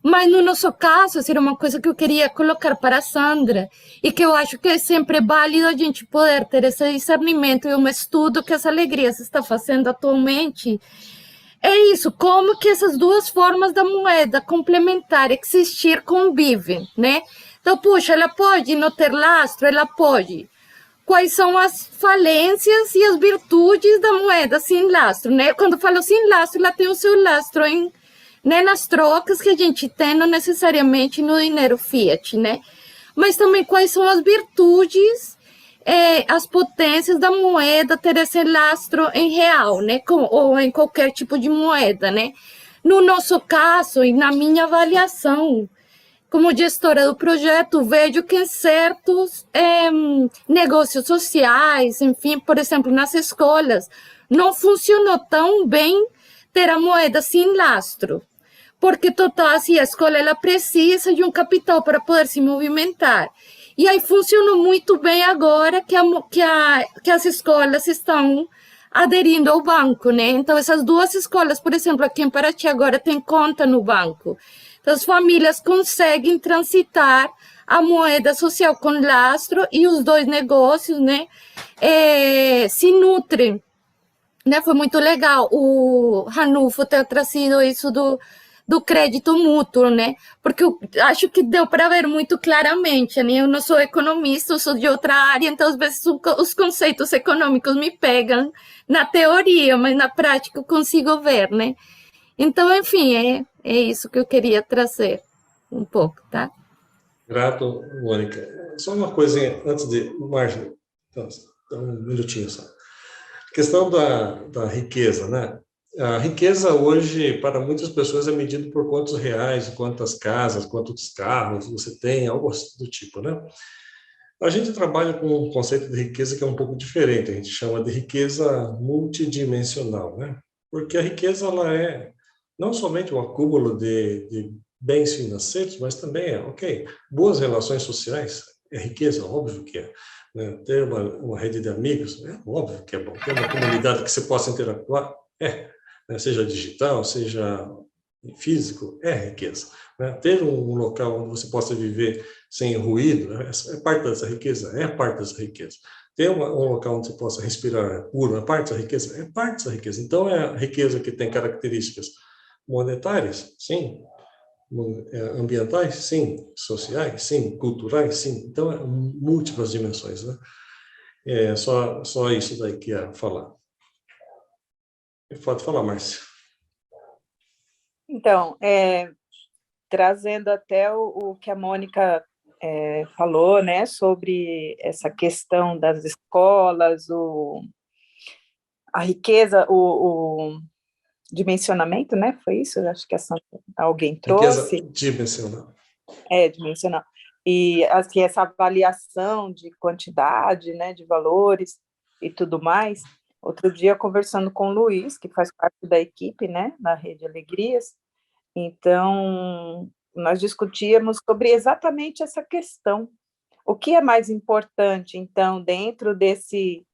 [SPEAKER 1] Mas no nosso caso, seria uma coisa que eu queria colocar para a Sandra e que eu acho que é sempre válido a gente poder ter esse discernimento e um estudo que as Alegrias está fazendo atualmente. É isso, como que essas duas formas da moeda complementar existir convivem, né? Então, puxa, ela pode não ter lastro, ela pode. Quais são as falências e as virtudes da moeda sem lastro, né? Quando eu falo sem lastro, ela tem o seu lastro né, nas trocas que a gente tem, não necessariamente no dinheiro fiat, né? Mas também quais são as virtudes, as potências da moeda ter esse lastro em real, né? Ou em qualquer tipo de moeda, né? No nosso caso, e na minha avaliação, como gestora do projeto, vejo que em certos negócios sociais, enfim, por exemplo, nas escolas, não funcionou tão bem ter a moeda sem lastro, porque total, assim, a escola ela precisa de um capital para poder se movimentar. E aí funcionou muito bem agora que as escolas estão aderindo ao banco, né? Então, essas duas escolas, por exemplo, aqui em Paraty agora tem conta no banco. Então, as famílias conseguem transitar a moeda social com lastro e os dois negócios, né, se nutrem. Né? Foi muito legal o Ranulfo ter trazido isso do crédito mútuo, né? Porque eu acho que deu para ver muito claramente, né? Eu não sou economista, eu sou de outra área, então às vezes os conceitos econômicos me pegam na teoria, mas na prática eu consigo ver, né? Então, enfim, é isso que eu queria trazer um pouco, tá?
[SPEAKER 3] Grato, Mônica. Só uma coisinha antes de... Márcia, então, um minutinho só. Questão da riqueza, né? A riqueza hoje, para muitas pessoas, é medida por quantos reais, quantas casas, quantos carros você tem, algo do tipo, né? A gente trabalha com um conceito de riqueza que é um pouco diferente, a gente chama de riqueza multidimensional, né? Porque a riqueza, ela é não somente um acúmulo de bens financeiros, mas também ok, boas relações sociais, é riqueza, óbvio que é. Né? Ter uma rede de amigos, é óbvio que é bom. Ter uma comunidade que você possa interagir, né? Seja digital, seja físico, é riqueza. Né? Ter um local onde você possa viver sem ruído, né? É parte dessa riqueza, é parte dessa riqueza. Ter um local onde você possa respirar puro, é parte dessa riqueza, é parte dessa riqueza. Então, é a riqueza que tem características monetárias, sim. Ambientais, sim. Sociais, sim. Culturais, sim. Então, é múltiplas dimensões, né? É só isso daí que ia falar. Pode falar, Márcia.
[SPEAKER 6] Então, trazendo até o que a Mônica falou, né, sobre essa questão das escolas, a riqueza, o dimensionamento, né, foi isso? Acho que alguém trouxe.
[SPEAKER 3] Riqueza dimensional.
[SPEAKER 6] Dimensional. E, assim, essa avaliação de quantidade, né, de valores e tudo mais. Outro dia, conversando com o Luiz, que faz parte da equipe, né, na Rede Alegrias, então, nós discutíamos sobre exatamente essa questão. O que é mais importante, então, dentro desse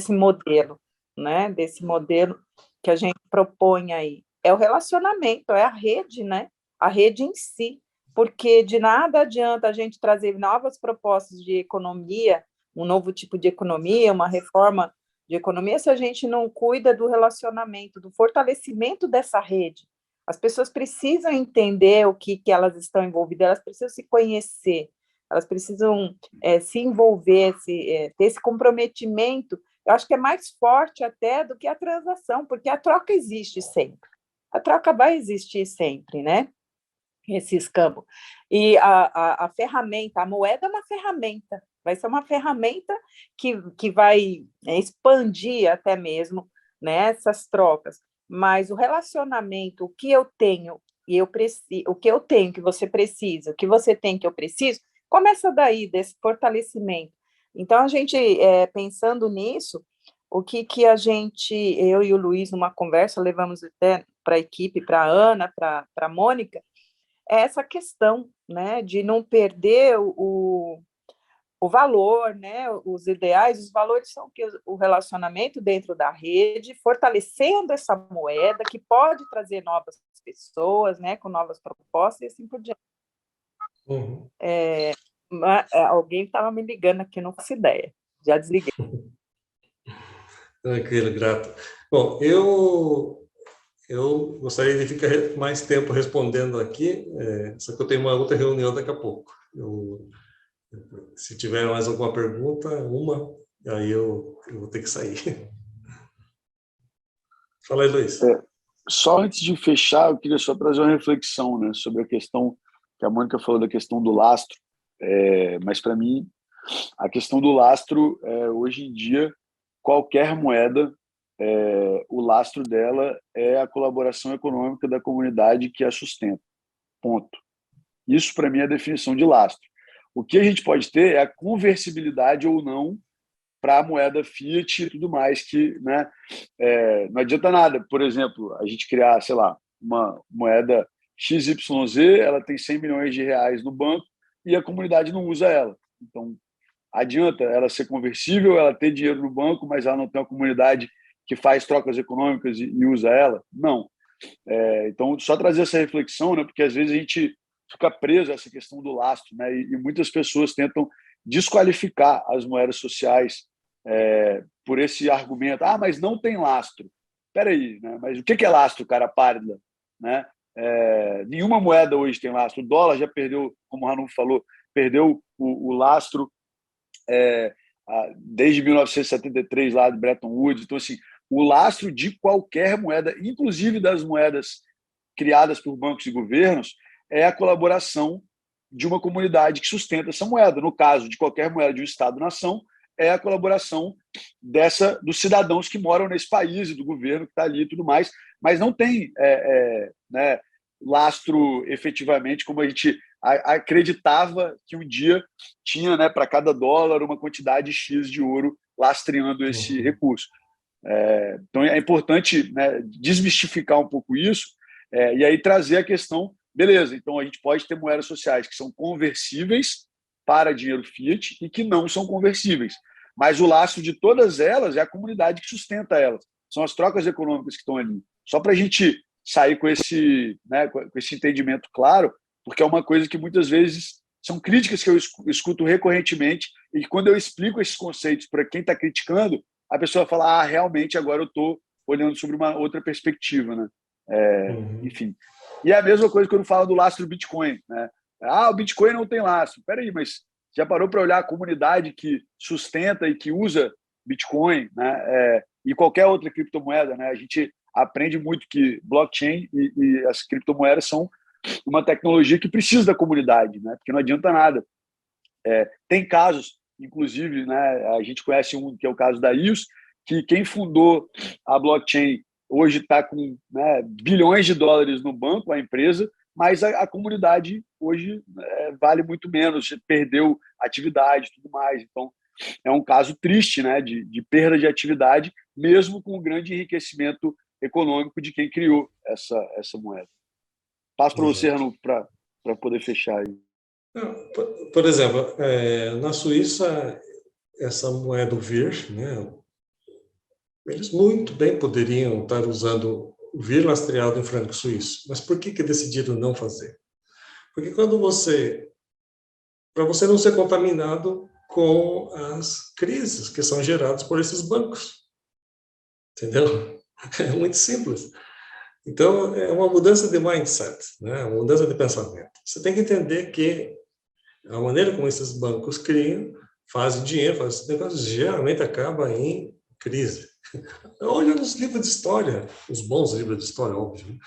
[SPEAKER 6] modelo, né, desse modelo que a gente propõe aí? É o relacionamento, é a rede, né, a rede em si, porque de nada adianta a gente trazer novas propostas de economia, um novo tipo de economia, uma reforma de economia, se a gente não cuida do relacionamento, do fortalecimento dessa rede. As pessoas precisam entender o que elas estão envolvidas, elas precisam se conhecer, elas precisam se envolver, ter esse comprometimento. Eu acho que é mais forte até do que a transação, porque a troca existe sempre. A troca vai existir sempre, né? esse escambo. E a ferramenta, a moeda é uma ferramenta, vai ser uma ferramenta que vai expandir até mesmo, né, essas trocas. Mas o relacionamento, o que eu tenho e eu preciso, o que eu tenho que você precisa, o que você tem que eu preciso, começa daí, desse fortalecimento. Então, a gente, pensando nisso, o que a gente, eu e o Luiz, numa conversa, levamos até para a equipe, para a Ana, para a Mônica, é essa questão, né, de não perder o valor, né, os ideais, os valores são que o relacionamento dentro da rede, fortalecendo essa moeda, que pode trazer novas pessoas, né, com novas propostas e assim por diante.
[SPEAKER 3] Uhum.
[SPEAKER 6] Alguém estava me ligando aqui, não faço ideia, já desliguei.
[SPEAKER 3] Tranquilo, grato. Bom, eu gostaria de ficar mais tempo respondendo aqui, só que eu tenho uma outra reunião daqui a pouco. Se tiver mais alguma pergunta, aí eu vou ter que sair. Fala aí, Luiz.
[SPEAKER 2] Só antes de fechar, eu queria só trazer uma reflexão, né, sobre a questão que a Mônica falou da questão do lastro, mas para mim a questão do lastro, hoje em dia, qualquer moeda, o lastro dela é a colaboração econômica da comunidade que a sustenta. Ponto. Isso, para mim, é a definição de lastro. O que a gente pode ter é a conversibilidade ou não para a moeda fiat e tudo mais, que, né, não adianta nada, por exemplo, a gente criar, sei lá, uma moeda XYZ, ela tem 100 milhões de reais no banco e a comunidade não usa ela. Então, adianta ela ser conversível, ela ter dinheiro no banco, mas ela não tem uma comunidade que faz trocas econômicas e usa ela? Não. Então, só trazer essa reflexão, né, porque às vezes a gente fica preso a essa questão do lastro, né, e muitas pessoas tentam desqualificar as moedas sociais por esse argumento. Ah, mas não tem lastro. Espera aí, né? Mas o que é lastro, cara pálida? Né? Nenhuma moeda hoje tem lastro. O dólar já perdeu, como o Ranulfo falou, perdeu o lastro desde 1973, lá de Bretton Woods. Então, assim, o lastro de qualquer moeda, inclusive das moedas criadas por bancos e governos, é a colaboração de uma comunidade que sustenta essa moeda. No caso de qualquer moeda de um Estado-nação, é a colaboração dos cidadãos que moram nesse país e do governo que está ali e tudo mais, mas não tem né, lastro efetivamente como a gente acreditava que um dia tinha, né, para cada dólar uma quantidade X de ouro lastreando esse recurso. Então é importante, né, desmistificar um pouco isso e aí trazer a questão, beleza, então a gente pode ter moedas sociais que são conversíveis para dinheiro fiat e que não são conversíveis, mas o lastro de todas elas é a comunidade que sustenta elas, são as trocas econômicas que estão ali. Só para a gente sair com esse, né, com esse entendimento claro, porque é uma coisa que muitas vezes são críticas que eu escuto recorrentemente e que quando eu explico esses conceitos para quem está criticando, a pessoa fala, realmente agora eu estou olhando sobre uma outra perspectiva, né? Enfim. E é a mesma coisa quando fala do lastro do Bitcoin, né? O Bitcoin não tem lastro. Espera aí, mas já parou para olhar a comunidade que sustenta e que usa Bitcoin, né? E qualquer outra criptomoeda, né? A gente aprende muito que blockchain e as criptomoedas são uma tecnologia que precisa da comunidade, né? Porque não adianta nada. Tem casos, inclusive, né? A gente conhece um que é o caso da IOS, que quem fundou a blockchain hoje está com, né, bilhões de dólares no banco, a empresa, mas a comunidade hoje vale muito menos, perdeu atividade e tudo mais. Então, é um caso triste, né, de perda de atividade, mesmo com o grande enriquecimento econômico de quem criou essa moeda. Passo para você, Ranulfo, para poder fechar aí.
[SPEAKER 3] Por exemplo, na Suíça, essa moeda VIR, né, eles muito bem poderiam estar usando o VIR lastreado em franco suíço. Mas por que decidiram não fazer? Porque para você não ser contaminado com as crises que são geradas por esses bancos. Entendeu? É muito simples. Então, é uma mudança de mindset, né? Uma mudança de pensamento. Você tem que entender que a maneira como esses bancos criam, fazem dinheiro, fazem esse negócio, geralmente acaba em crise. Olha nos livros de história, os bons livros de história, óbvio.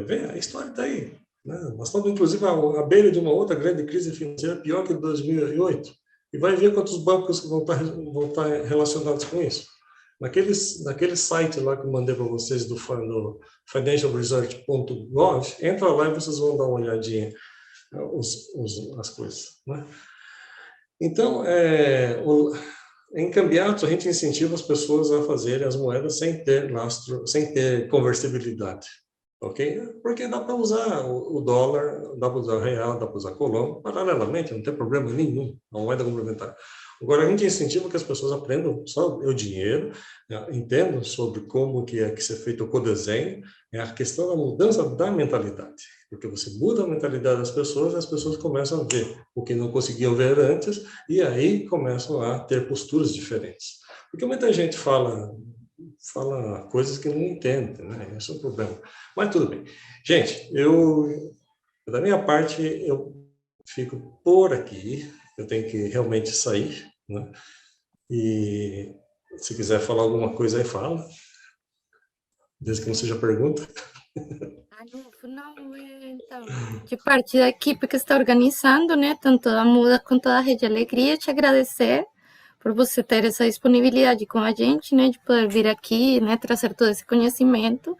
[SPEAKER 3] Vem, a história está aí. né? Nós estamos, inclusive, à beira de uma outra grande crise financeira, pior que 2008. E vai ver quantos bancos vão estar relacionados com isso. Naquele site lá que eu mandei para vocês do financialresearch.gov, entra lá e vocês vão dar uma olhadinha as coisas, né? Então, em Cambiato, a gente incentiva as pessoas a fazerem as moedas sem ter lastro, sem ter conversibilidade, ok? Porque dá para usar o dólar, dá para usar o real, dá para usar colombo, paralelamente, não tem problema nenhum, a moeda complementar. Agora, a gente incentiva que as pessoas aprendam só o dinheiro, né, entendam sobre como que é que ser feito o codesenho, é a questão da mudança da mentalidade. Porque você muda a mentalidade das pessoas, e as pessoas começam a ver o que não conseguiam ver antes, e aí começam a ter posturas diferentes. Porque muita gente fala coisas que não entende, né? Esse é o problema. Mas tudo bem. Gente, da minha parte, eu fico por aqui. Eu tenho que realmente sair, né? E se quiser falar alguma coisa aí, fala. Desde que não seja pergunta.
[SPEAKER 1] Não, então, de parte da equipe que está organizando, né, tanto a Muda quanto a Rede Alegria, te agradecer por você ter essa disponibilidade com a gente, né, de poder vir aqui, né, trazer todo esse conhecimento.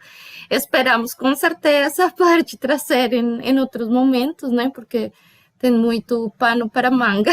[SPEAKER 1] Esperamos, com certeza, poder te trazer em outros momentos, né, porque tem muito pano para manga.